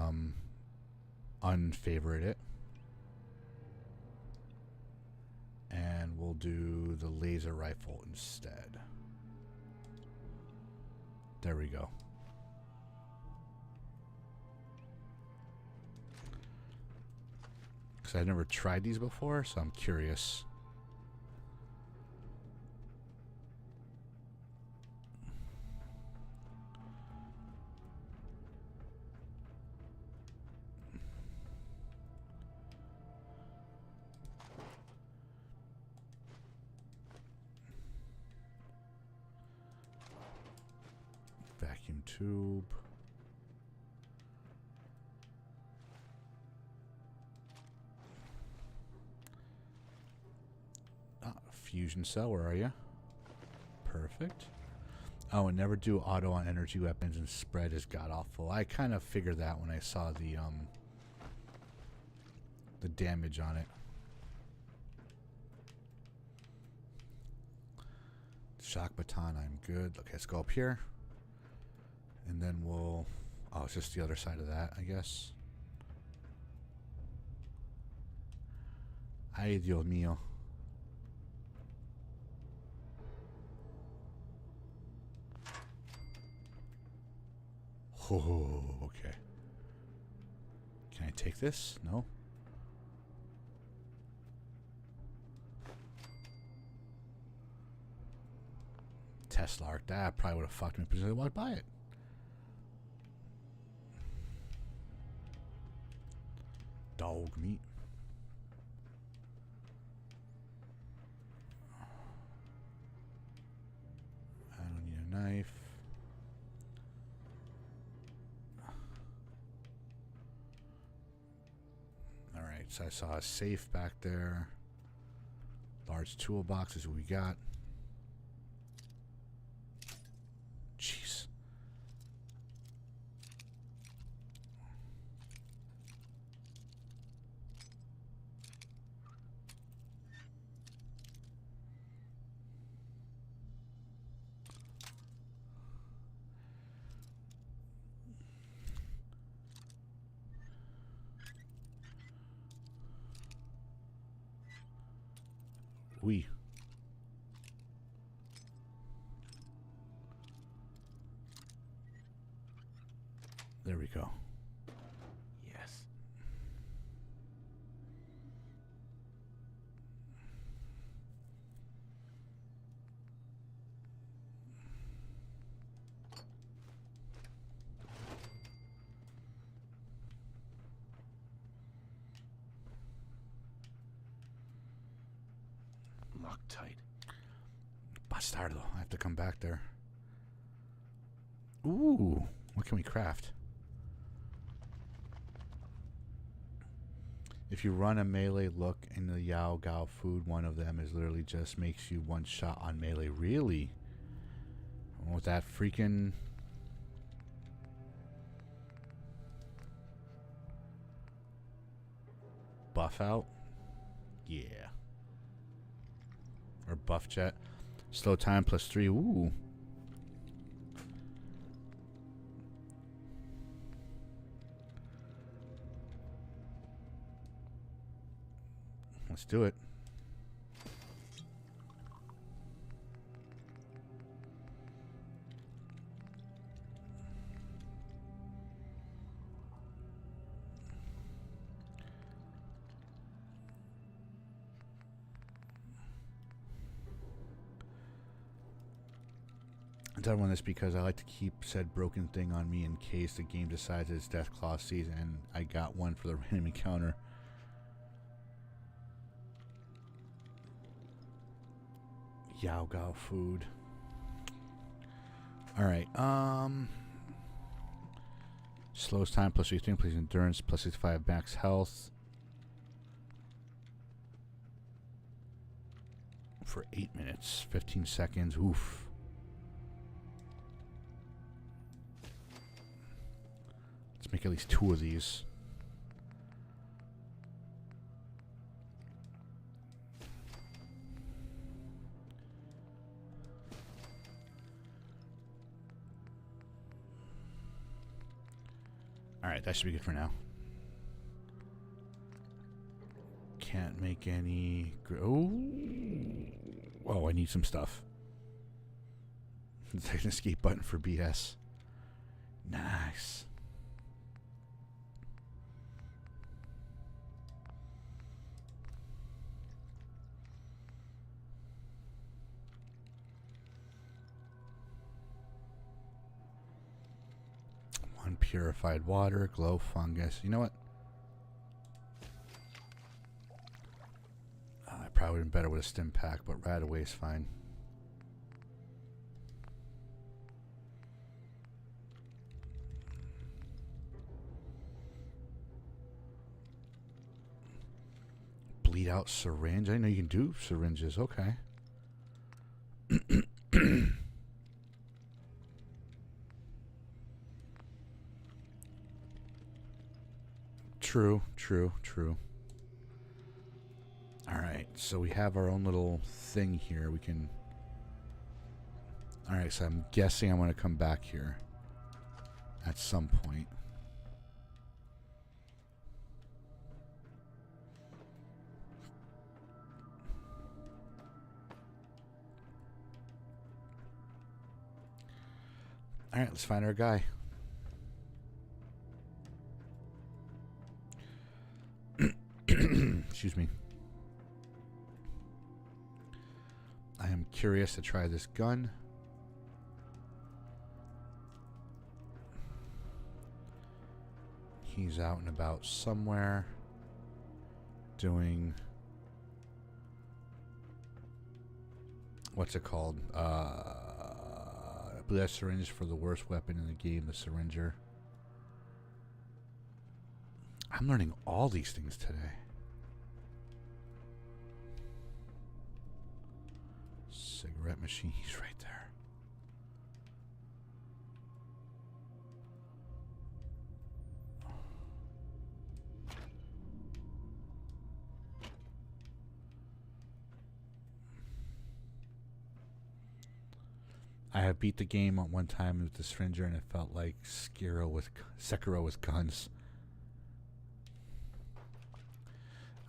unfavorite it. And we'll do the laser rifle instead. There we go. Because I've never tried these before, so I'm curious. Vacuum tube. Fusion cell, where are you? Perfect. Oh, and never do auto on energy weapons, and spread is god awful. I kind of figured that when I saw the damage on it. Shock baton, I'm good. Okay, let's go up here. And then we'll... Oh, it's just the other side of that, I guess. Ay, Dios mío. Oh, okay. Can I take this? No? Tesla Arc. That probably would have fucked me because I walked by it. Dog meat. I don't need a knife. Alright, so I saw a safe back there. Large toolbox is what we got. Jeez. Oui. There we go. Yes. tight. Bastardo. I have to come back there. Ooh. What can we craft? If you run a melee look in the Yao Gao food, one of them is literally just makes you one shot on melee. Really? With that freaking... buff out? Yeah. Or buff jet. Slow time +3. Ooh. Let's do it. I don't want this because I like to keep said broken thing on me in case the game decides it's Deathclaw season, and I got one for the random encounter. Yao Gao food. Alright, slows time +3, please endurance +65 max health. For 8 minutes, 15 seconds, oof. Let's make at least 2 of these. Alright, that should be good for now. Can't make any... Oh, I need some stuff. There's an escape button for BS. Nice. Purified water, glow fungus. You know what? I probably would have been better with a stim pack, but right away is fine. Bleed out syringe. I know you can do syringes. Okay. True, true, true. Alright, so we have our own little thing here. We can... Alright, so I'm guessing I'm going to come back here at some point. Alright, let's find our guy. Excuse me. I am curious to try this gun. He's out and about somewhere doing... What's it called? I believe that syringe is for the worst weapon in the game, the syringer. I'm learning all these things today. Cigarette machine, he's right there. I have beat the game at one time with the syringer, and it felt like Sekiro with guns.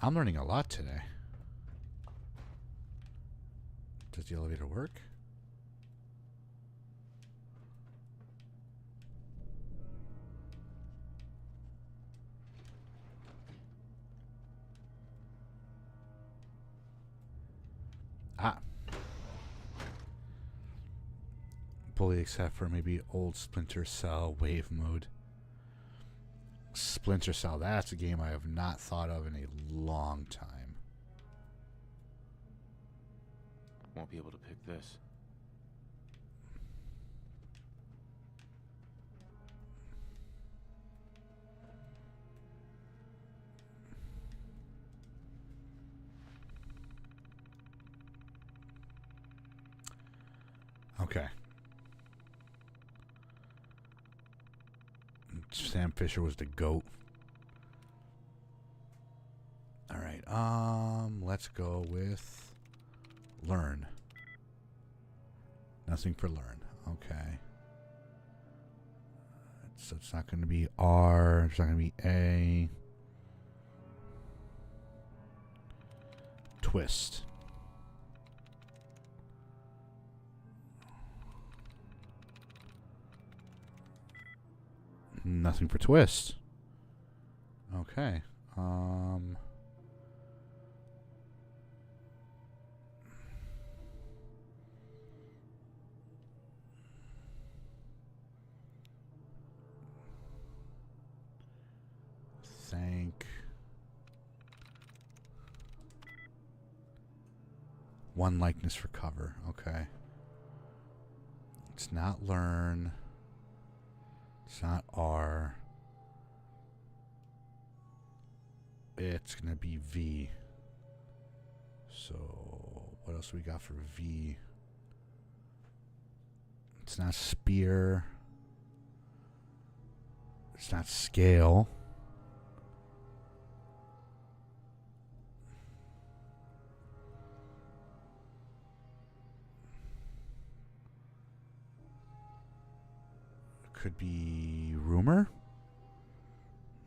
I'm learning a lot today. Does the elevator work? Ah. Fully except for maybe old Splinter Cell wave mode. Splinter Cell, that's a game I have not thought of in a long time. Won't be able to pick this. Okay. Sam Fisher was the GOAT. All right. Let's go with learn. Nothing for learn. Okay. So it's not going to be R. It's not going to be A. Twist. Nothing for twist. Okay. Thank. One likeness for cover. Okay. It's not learn. It's not R. It's going to be V. So, what else we got for V? It's not spear. It's not scale. Could be rumor?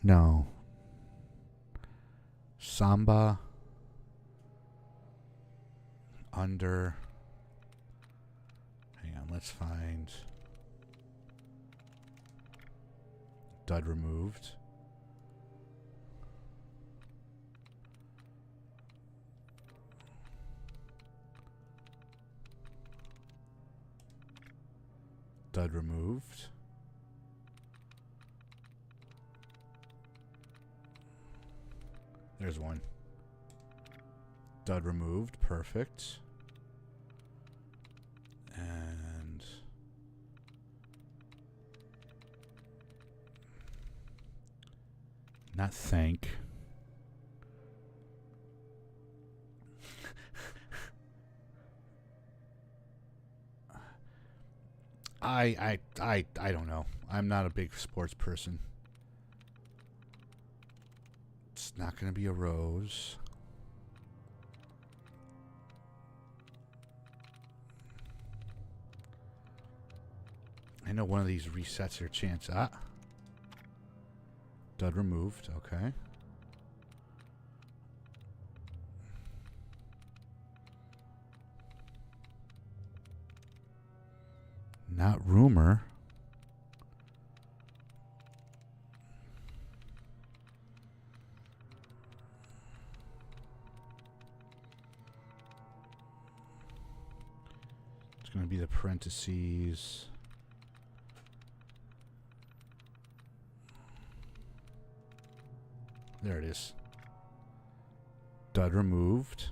No. Samba. Under. Hang on, let's find. Dud removed. Dud removed. There's one. Dud removed. Perfect. And not thank. I don't know. I'm not a big sports person. It's not going to be a rose. I know one of these resets your chance. Dud removed. Okay. Not rumor. It's going to be the parentheses. There it is. Dud removed.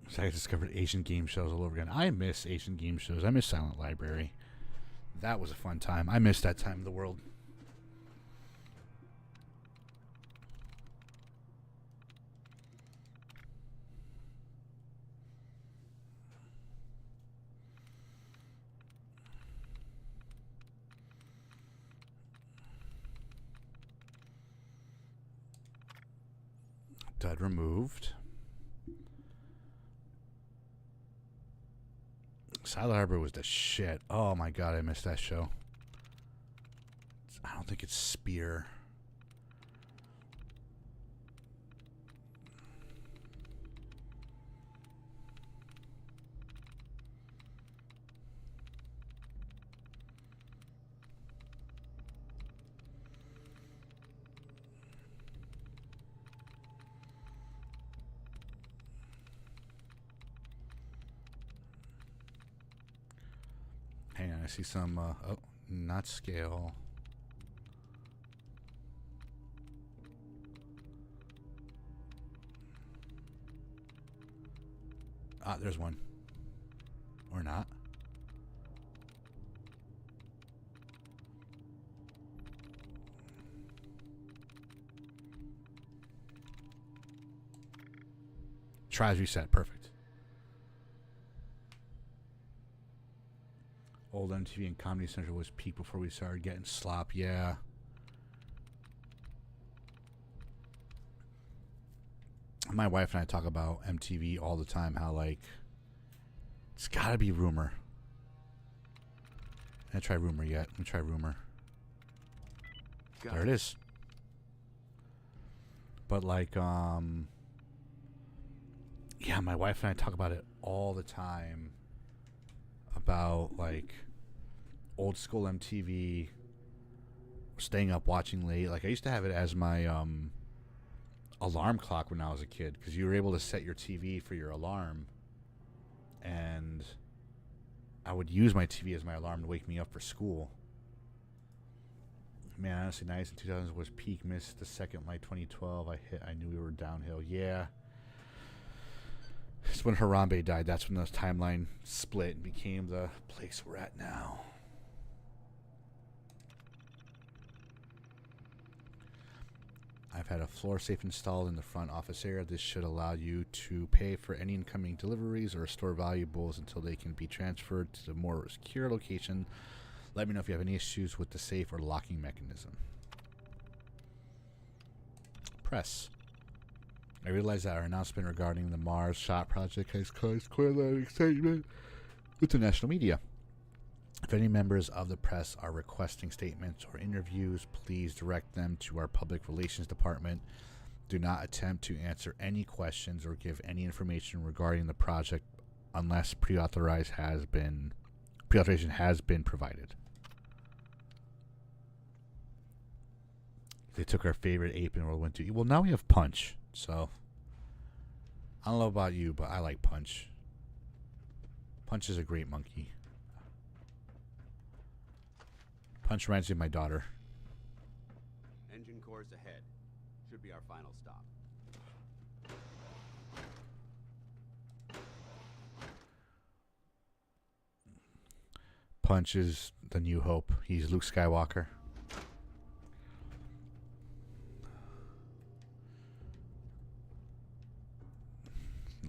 So I discovered Asian game shows all over again. I miss Asian game shows. I miss Silent Library. That was a fun time. I miss that time of the world. Dud removed. Silent Library was the shit. Oh my god, I missed that show. I don't think it's Spear. Hang on, I see some, oh, not scale. Ah, there's one. Or not. Tries reset. Perfect. Old MTV and Comedy Central was peak before we started getting slop. Yeah. My wife and I talk about MTV all the time. How, like, it's got to be Rumor. I didn't try Rumor yet. Let me try Rumor. There it is. But, like, yeah, my wife and I talk about it all the time. About, like, old school MTV, staying up watching late. Like, I used to have it as my alarm clock when I was a kid, because you were able to set your TV for your alarm, and I would use my TV as my alarm to wake me up for school. Man, honestly, 90s and 2000s was peak. Missed the second, like 2012. I knew we were downhill. Yeah. It's when Harambe died. That's when the timeline split and became the place we're at now. I've had a floor safe installed in the front office area. This should allow you to pay for any incoming deliveries or store valuables until they can be transferred to a more secure location. Let me know if you have any issues with the safe or locking mechanism. Press. I realize that our announcement regarding the Mars shot project has caused quite a lot of excitement with the national media. If any members of the press are requesting statements or interviews, please direct them to our public relations department. Do not attempt to answer any questions or give any information regarding the project unless pre-authorization has been provided. They took our favorite ape in World War II. Well, now we have Punch. So, I don't know about you, but I like Punch. Punch is a great monkey. Punch reminds me of my daughter. Engine course ahead. Should be our final stop. Punch is the new hope. He's Luke Skywalker.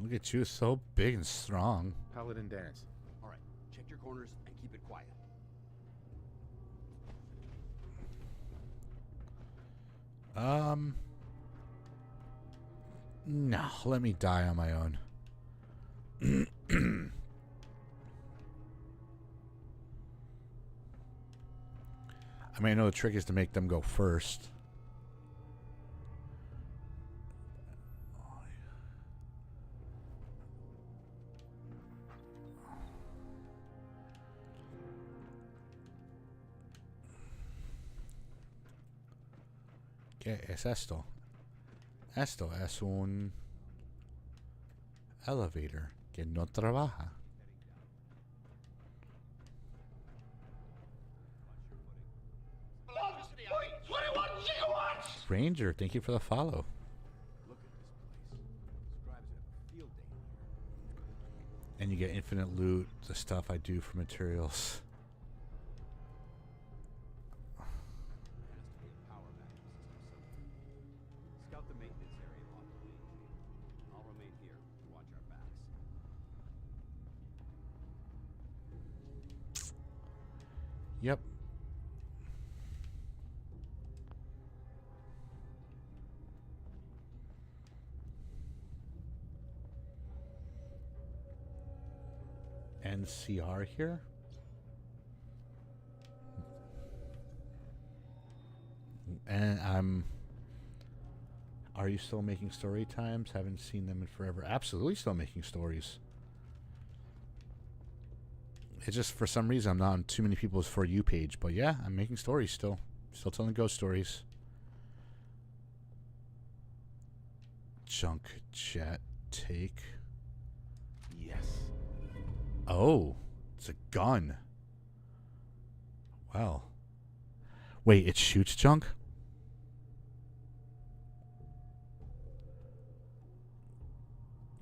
Look at you, so big and strong. Paladin dance. All right, check your corners and keep it quiet. No, let me die on my own. I mean, I know the trick is to make them go first. ¿Qué es esto? Esto es un elevator que no trabaja. Ranger, thank you for the follow. Look at this place. Scribes have a field day here. And you get infinite loot, the stuff I do for materials. Power backup system somewhere. Scout the maintenance area along the lane. I'll remain here to watch our backs. Yep. NCR here. And are you still making story times? Haven't seen them in forever. Absolutely still making stories. It's just for some reason I'm not on too many people's For You page. But yeah, I'm making stories still. Still telling ghost stories. Junk jet take. Yes. Oh, it's a gun. Wow. Wait, it shoots junk?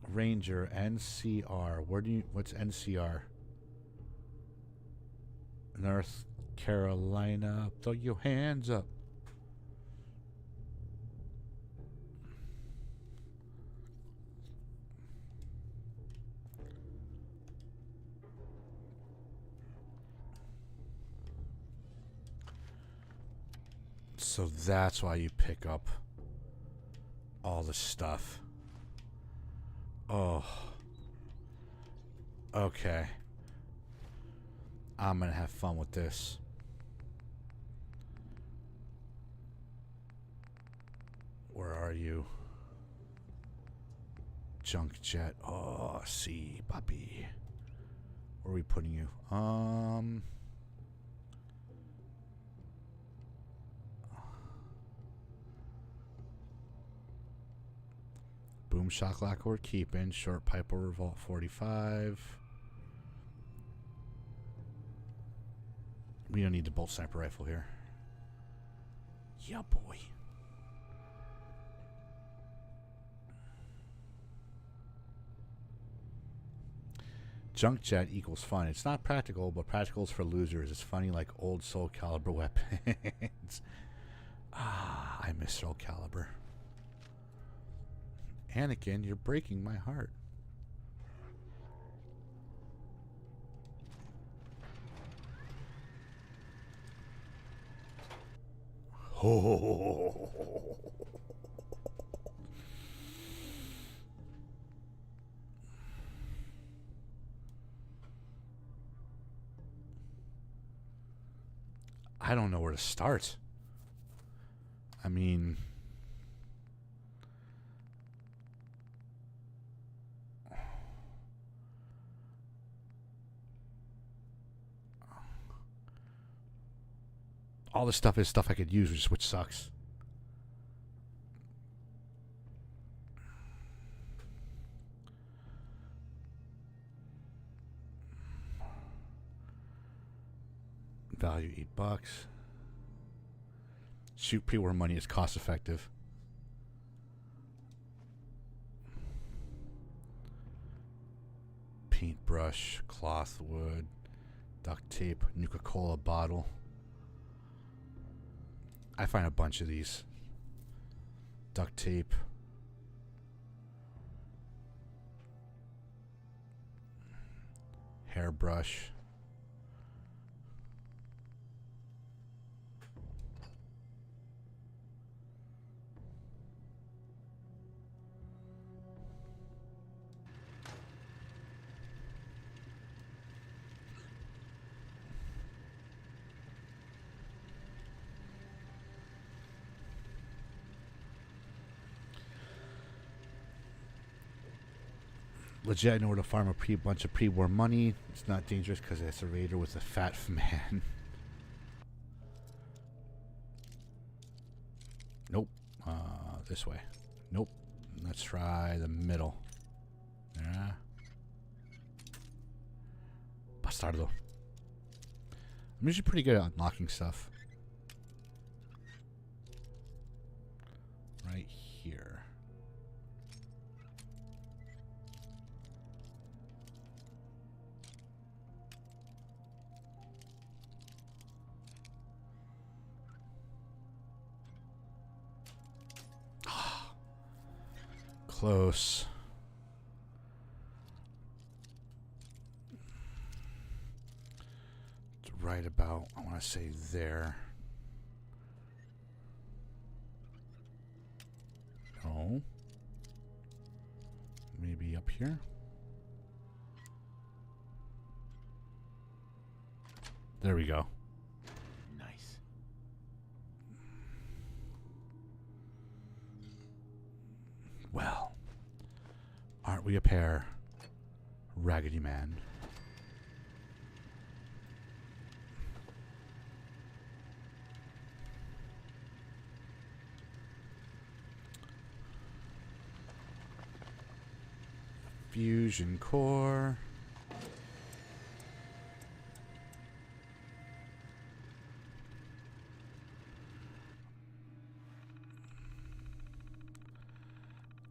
Ranger, NCR. What's NCR? North Carolina. Throw your hands up. So that's why you pick up all the stuff. Oh. Okay. I'm gonna have fun with this. Where are you? Junk jet. Oh, see, puppy. Where are we putting you? Boom shock we're keeping. Short pipe or revolt 45. We don't need the bolt sniper rifle here. Yeah, boy. Junk jet equals fun. It's not practical, but practical's for losers. It's funny like old Soul Calibur weapons. I miss Soul Calibur. Anakin, you're breaking my heart. Oh. I don't know where to start. I mean, all this stuff is stuff I could use, which sucks. Value $8. Shoot pre-war money is cost effective. Paintbrush, cloth wood, duct tape, Nuka-Cola bottle. I find a bunch of these. Duct tape. Hairbrush. Legit, I know where to farm a bunch of pre-war money. It's not dangerous because it's a raider with a fat man. Nope. This way. Nope. Let's try the middle. Yeah. Bastardo. I'm usually pretty good at unlocking stuff. Right here. Close. It's right about, I want to say there. No. Maybe up here. There we go. Nice. Well, aren't we a pair, Raggedy Man? Fusion core.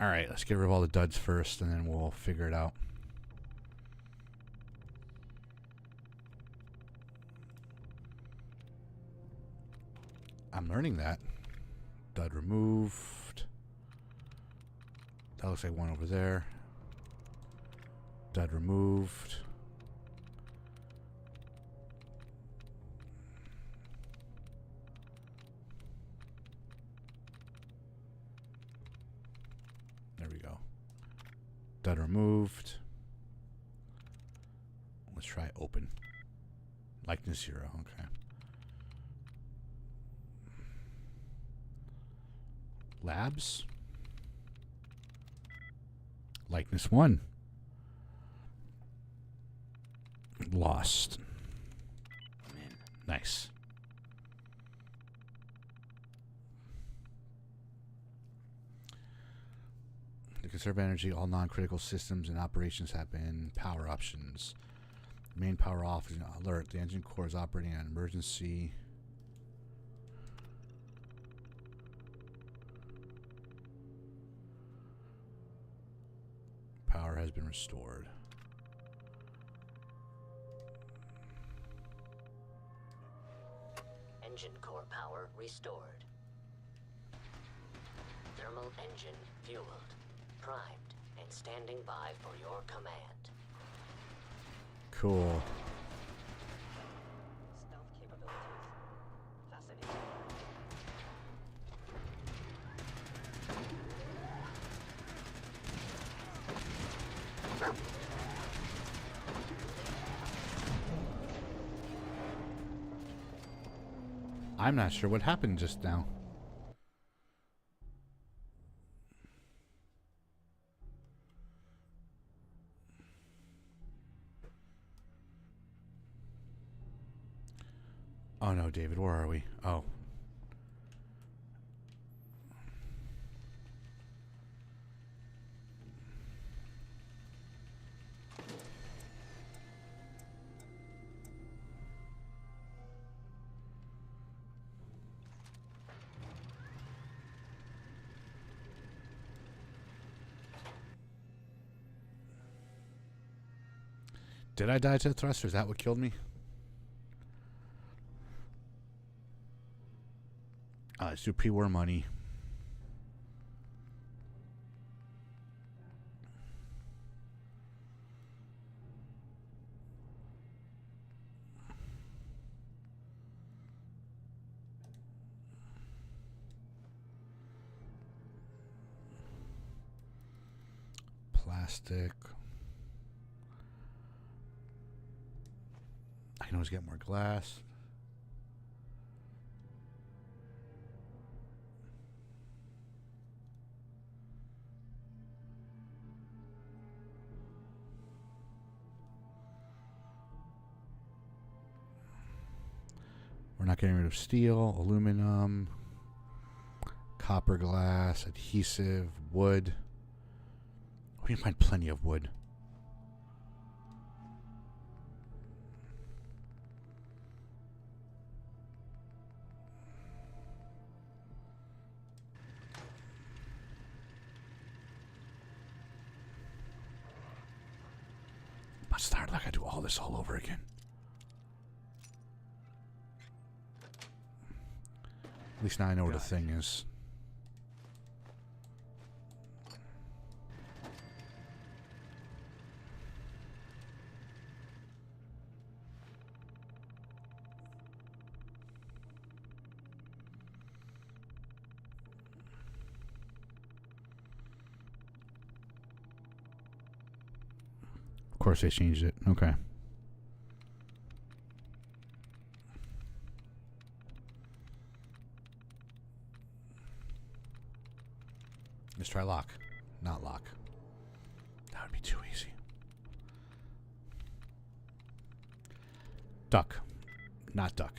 Alright, let's get rid of all the duds first, and then we'll figure it out. I'm learning that. Dud removed. That looks like one over there. Dud removed. There we go. Dud removed. Let's try open. Likeness 0. Okay. Labs. Likeness 1. Lost. I'm in. Nice. To conserve energy, all non-critical systems and operations have been power options. Main power off is an alert. The engine core is operating on emergency. Power has been restored. Engine core power restored. Thermal engine fueled, primed, and standing by for your command. Cool. Stealth capabilities. Fascinating. I'm not sure what happened just now. Oh no, David, where are we? Oh. Did I die to the thruster? Is that what killed me? Let's do pre-war money. Plastic. I can always get more glass. We're not getting rid of steel, aluminum, copper glass, adhesive, wood. We can find plenty of wood. I'm tired like I do all this all over again. At least now I know where the thing is. Of course they changed it. Okay. Let's try lock. Not lock. That would be too easy. Duck. Not duck.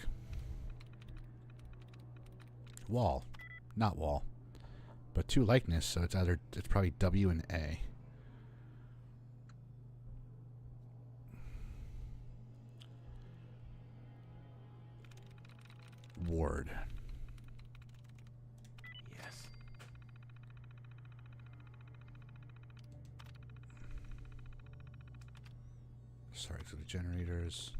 Wall. Not wall. But two likeness, so it's probably W and A. Ward. Yes. Sorry, to the generators.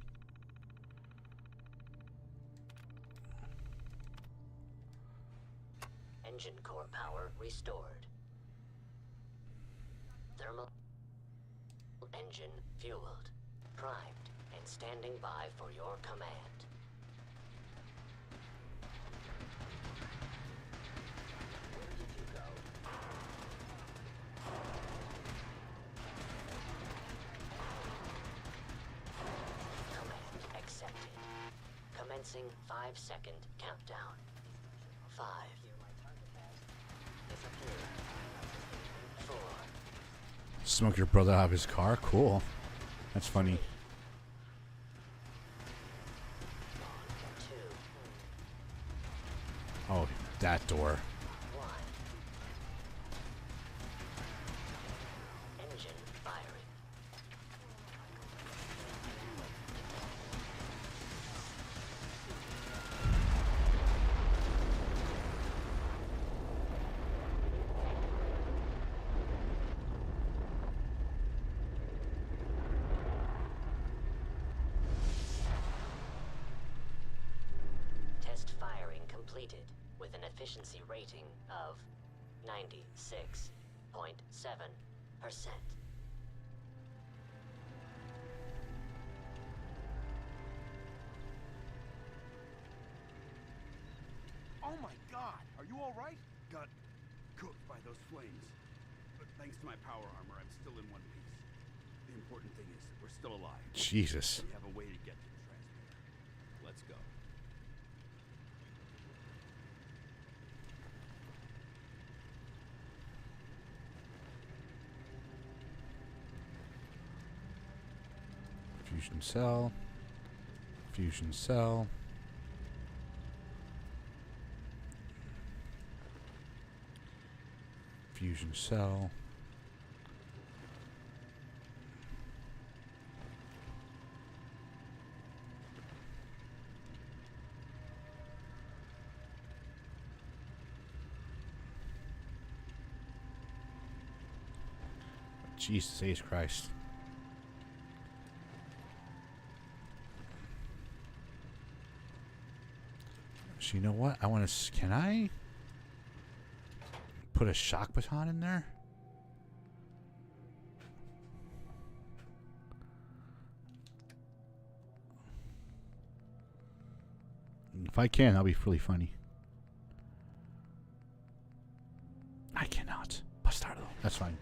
Engine core power restored. Thermal engine fueled, primed, and standing by for your command. Where did you go? Command accepted. Commencing 5-second countdown. 5. Disappear. 4. Smoke your brother out of his car? Cool. That's funny. 2. Oh, that door. 1. Engine firing. Test firing completed with an efficiency rating of 96.7%. Oh my god! Are you alright? Got cooked by those flames. But thanks to my power armor, I'm still in one piece. The important thing is that we're still alive. Jesus. We have a way to get to the transmitter. Let's go. Fusion cell. Fusion cell. Fusion cell. Jesus H. Christ. So you know what? I want to. Can I put a shock baton in there? If I can, that'll be really funny. I cannot. Bastardo. That's fine.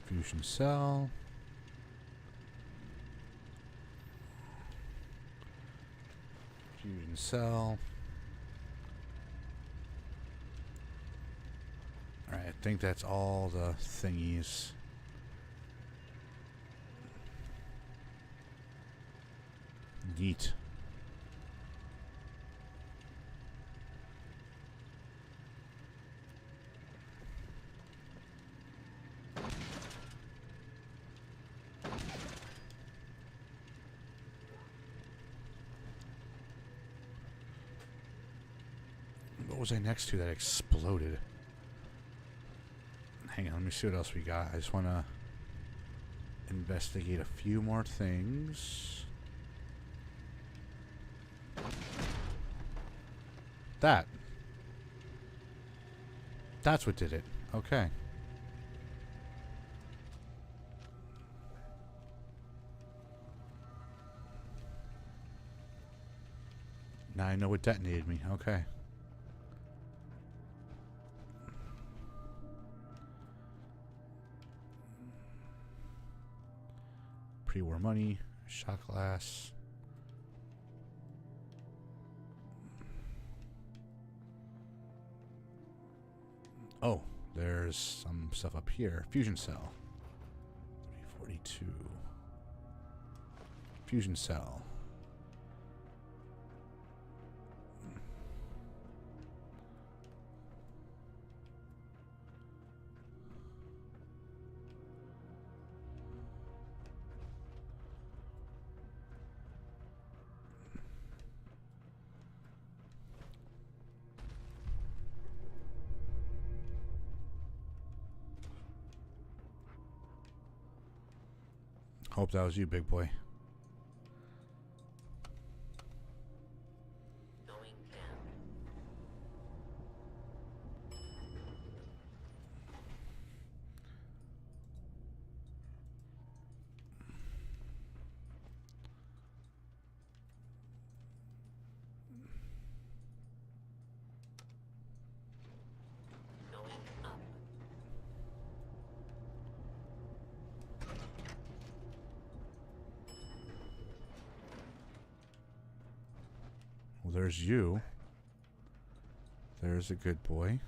Fusion cell. Fusion cell. Alright, I think that's all the thingies. Yeet. What was I next to that exploded? Hang on, let me see what else we got. I just want to investigate a few more things. That's what did it. Okay. Now I know what detonated me. Okay. Pre-war money, shot glass. Oh, there's some stuff up here. Fusion cell. 342. Fusion cell. Hope that was you, big boy. Going down. Going up. Well, there's you. There's a good boy.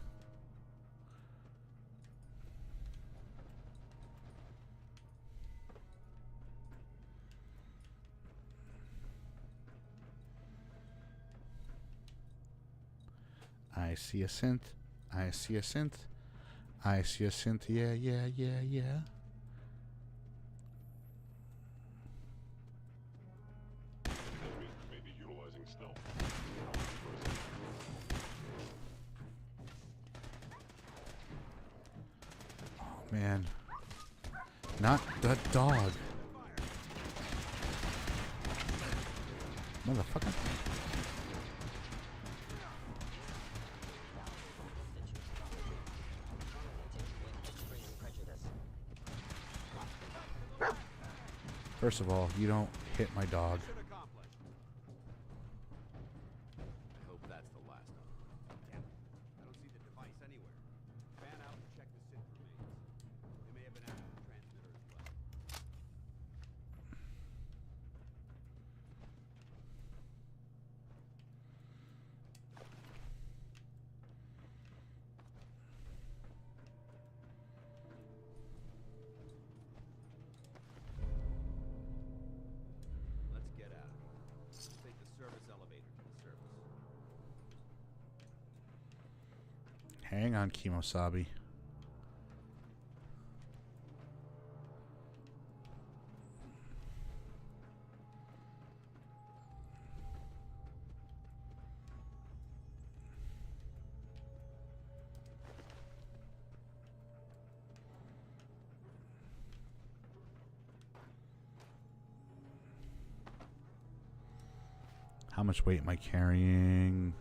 I see a synth. I see a synth. I see a synth. Yeah, yeah, yeah, yeah. Enemy may be utilizing stealth. Oh, man. Not the dog. Motherfucker. First of all, you don't hit my dog. Mission accomplished. I hope that's the last of them. Damn it. I don't see the device anywhere. Fan out and check the synth remains. They may have an active transmitter as well. Let's get out of here. Let's take the service elevator to the surface. Hang on, Kimosabi. How much weight am I carrying?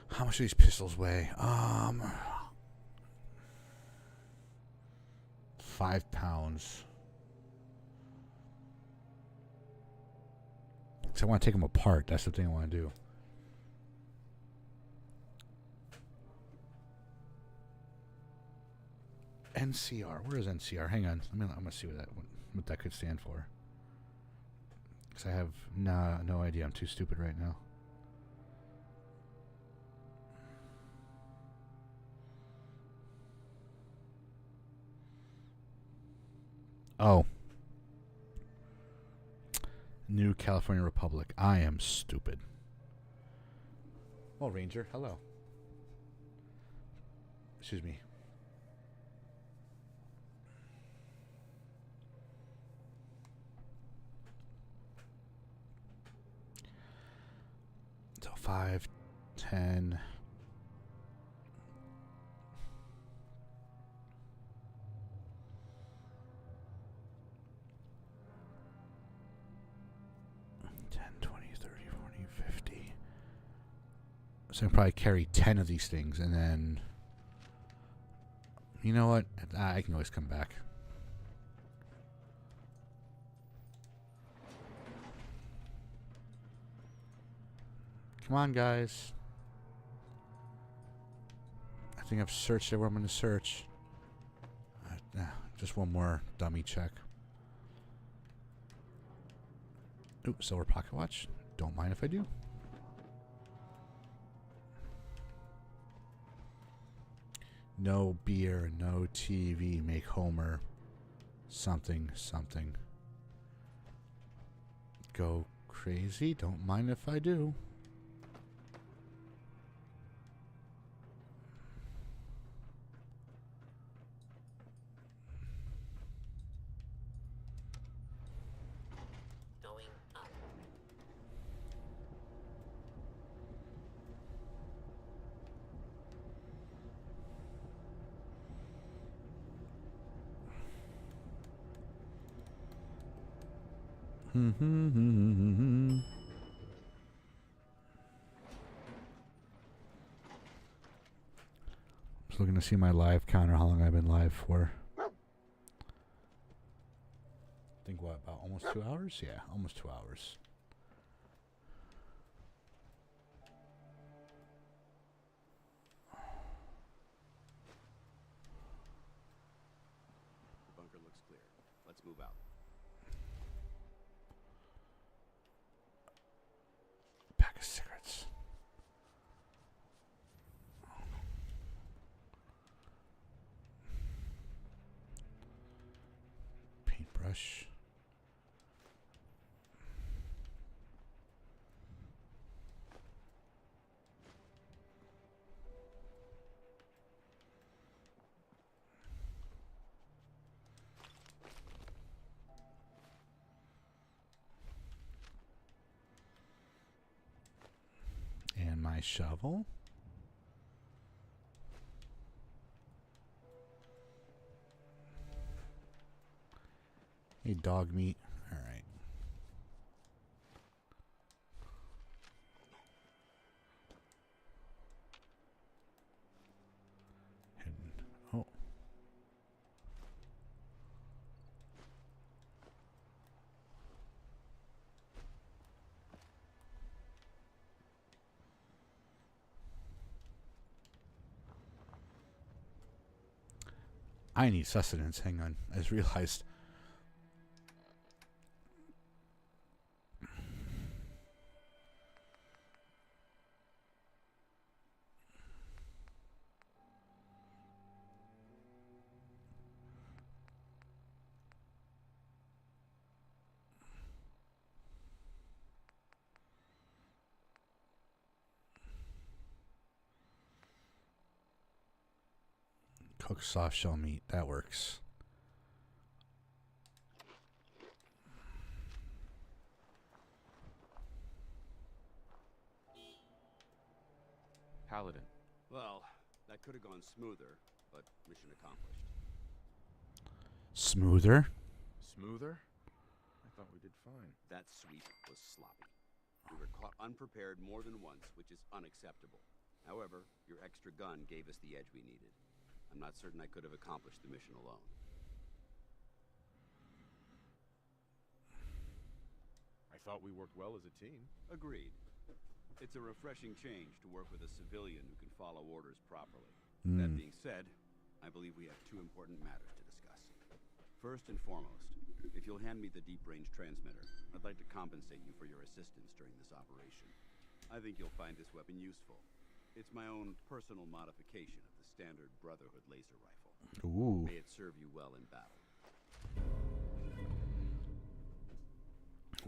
How much do these pistols weigh? 5 pounds. So I want to take them apart. That's the thing I want to do. NCR. Where is NCR? Hang on. I'm gonna see what that could stand for. Because I have no idea. I'm too stupid right now. Oh. New California Republic. I am stupid. Oh, Ranger. Hello. Excuse me. So 5, 10. So I can probably carry 10 of these things, and then, you know what? I can always come back. Come on, guys. I think I've searched everywhere I'm going to search. Just one more dummy check. Ooh, silver pocket watch. Don't mind if I do. No beer, no TV, make Homer something, something. Go crazy, don't mind if I do. Just looking to see my live counter, how long I've been live for. I think what, about almost 2 hours? Yeah, almost 2 hours. The bunker looks clear. Let's move out. Pack of cigarettes. Paintbrush. And my shovel. Hey, dog meat. All right. Hidden. Oh. I need sustenance. Hang on. I just realized. Cooked soft shell meat. That works. Paladin. Well, that could have gone smoother, but mission accomplished. Smoother. Smoother? I thought we did fine. That sweep was sloppy. We were caught unprepared more than once, which is unacceptable. However, your extra gun gave us the edge we needed. I'm not certain I could have accomplished the mission alone. I thought we worked well as a team. Agreed. It's a refreshing change to work with a civilian who can follow orders properly. That being said, I believe we have two important matters to discuss. First and foremost, if you'll hand me the deep-range transmitter, I'd like to compensate you for your assistance during this operation. I think you'll find this weapon useful. It's my own personal modification of the standard Brotherhood laser rifle. Ooh. May it serve you well in battle.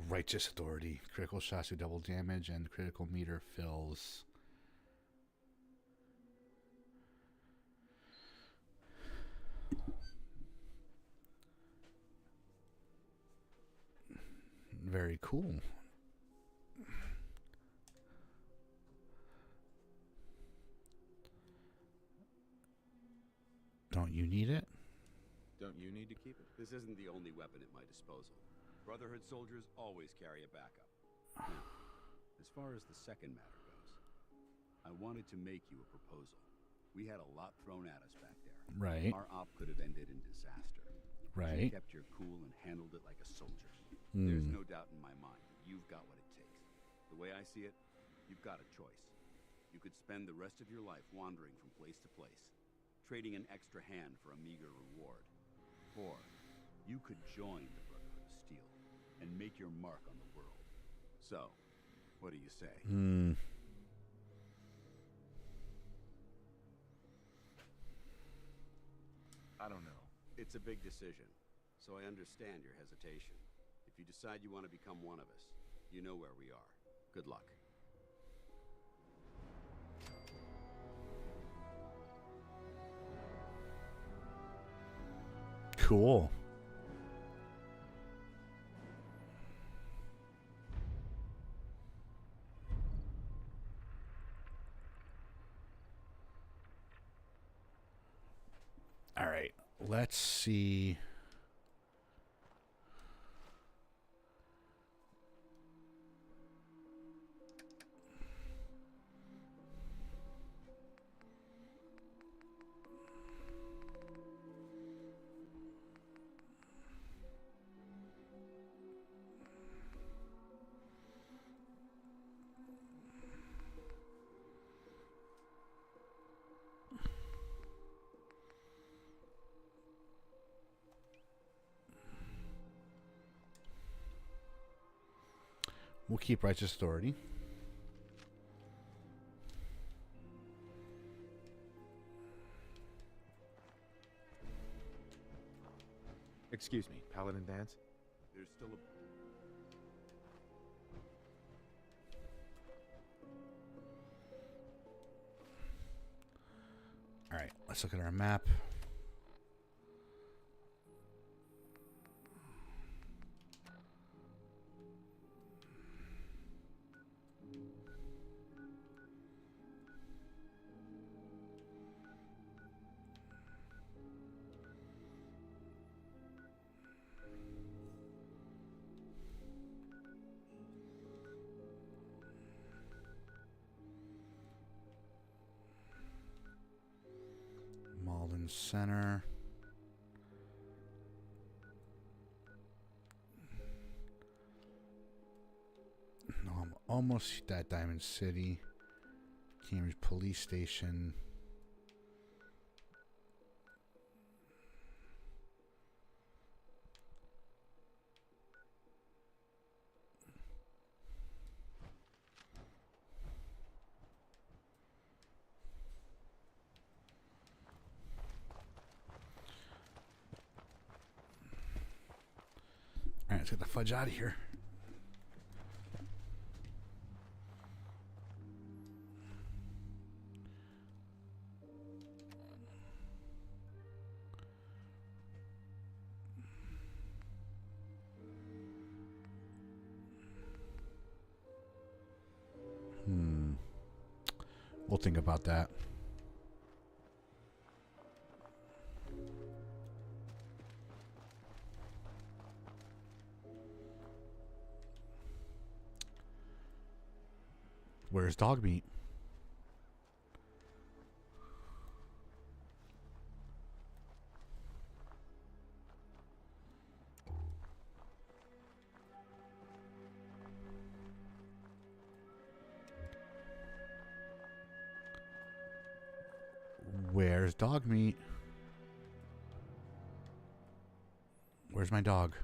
Righteous authority. Critical shots do double damage and critical meter fills. Very cool. Don't you need it? Don't you need to keep it? This isn't the only weapon at my disposal. Brotherhood soldiers always carry a backup. Now, as far as the second matter goes, I wanted to make you a proposal. We had a lot thrown at us back there. Right. Our op could have ended in disaster. Right. You kept your cool and handled it like a soldier. There's no doubt in my mind that you've got what it takes. The way I see it, you've got a choice. You could spend the rest of your life wandering from place to place, trading an extra hand for a meager reward. Or you could join the Brotherhood of Steel and make your mark on the world. So, what do you say? I don't know. It's a big decision, so I understand your hesitation. If you decide you want to become one of us, you know where we are. Good luck. Cool. All right. Let's see. We'll keep righteous authority. Excuse me, Paladin Dance? There's still a... Alright, let's look at our map. Malden Center. No, I'm almost at Diamond City. Cambridge Police Station. Alright, let's get the fudge out of here. We'll think about that. Where's dog meat? Where's dog meat? Where's my dog?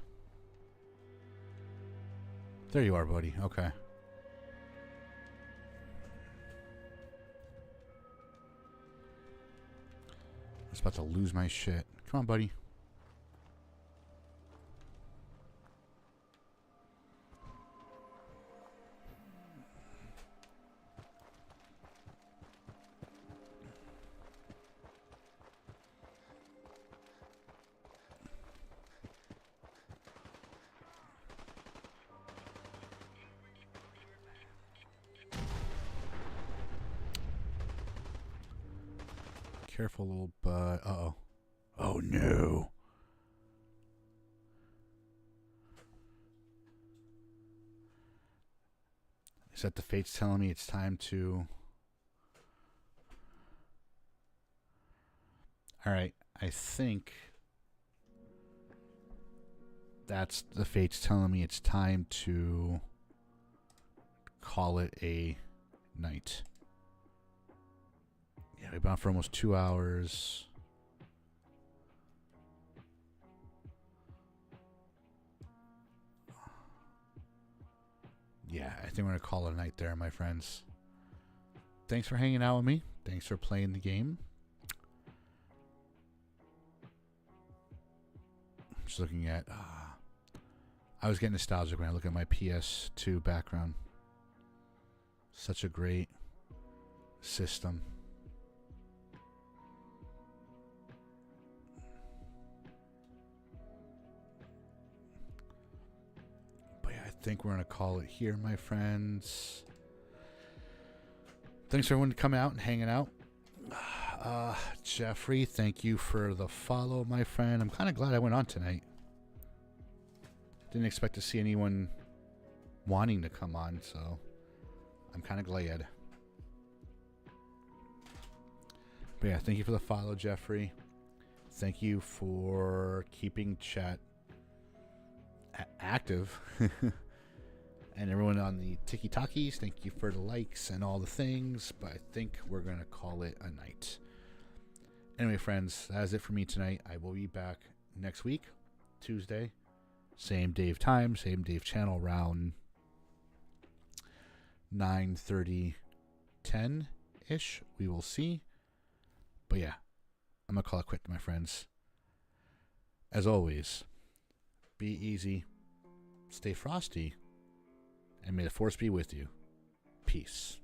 There you are, buddy. Okay. I was about to lose my shit. Come on, buddy. Careful, little bud. Uh-oh. Oh, no. Is that the fates telling me it's time to... Alright, I think... That's the fates telling me it's time to... call it a night. Yeah, we've been out for almost 2 hours. Yeah, I think we're going to call it a night there, my friends. Thanks for hanging out with me. Thanks for playing the game. Just looking at... I was getting nostalgic when I look at my PS2 background. Such a great system. I think we're going to call it here, my friends. Thanks for everyone coming out and hanging out. Jeffrey, thank you for the follow, my friend. I'm kind of glad I went on tonight. Didn't expect to see anyone wanting to come on, so I'm kind of glad. But yeah, thank you for the follow, Jeffrey. Thank you for keeping chat active. And everyone on the Tiki-Takis, thank you for the likes and all the things. But I think we're going to call it a night. Anyway, friends, that is it for me tonight. I will be back next week, Tuesday. Same Dave time, same Dave channel, around 9:30, 10-ish. We will see. But yeah, I'm going to call it quit, my friends. As always, be easy, stay frosty, and may the force be with you. Peace.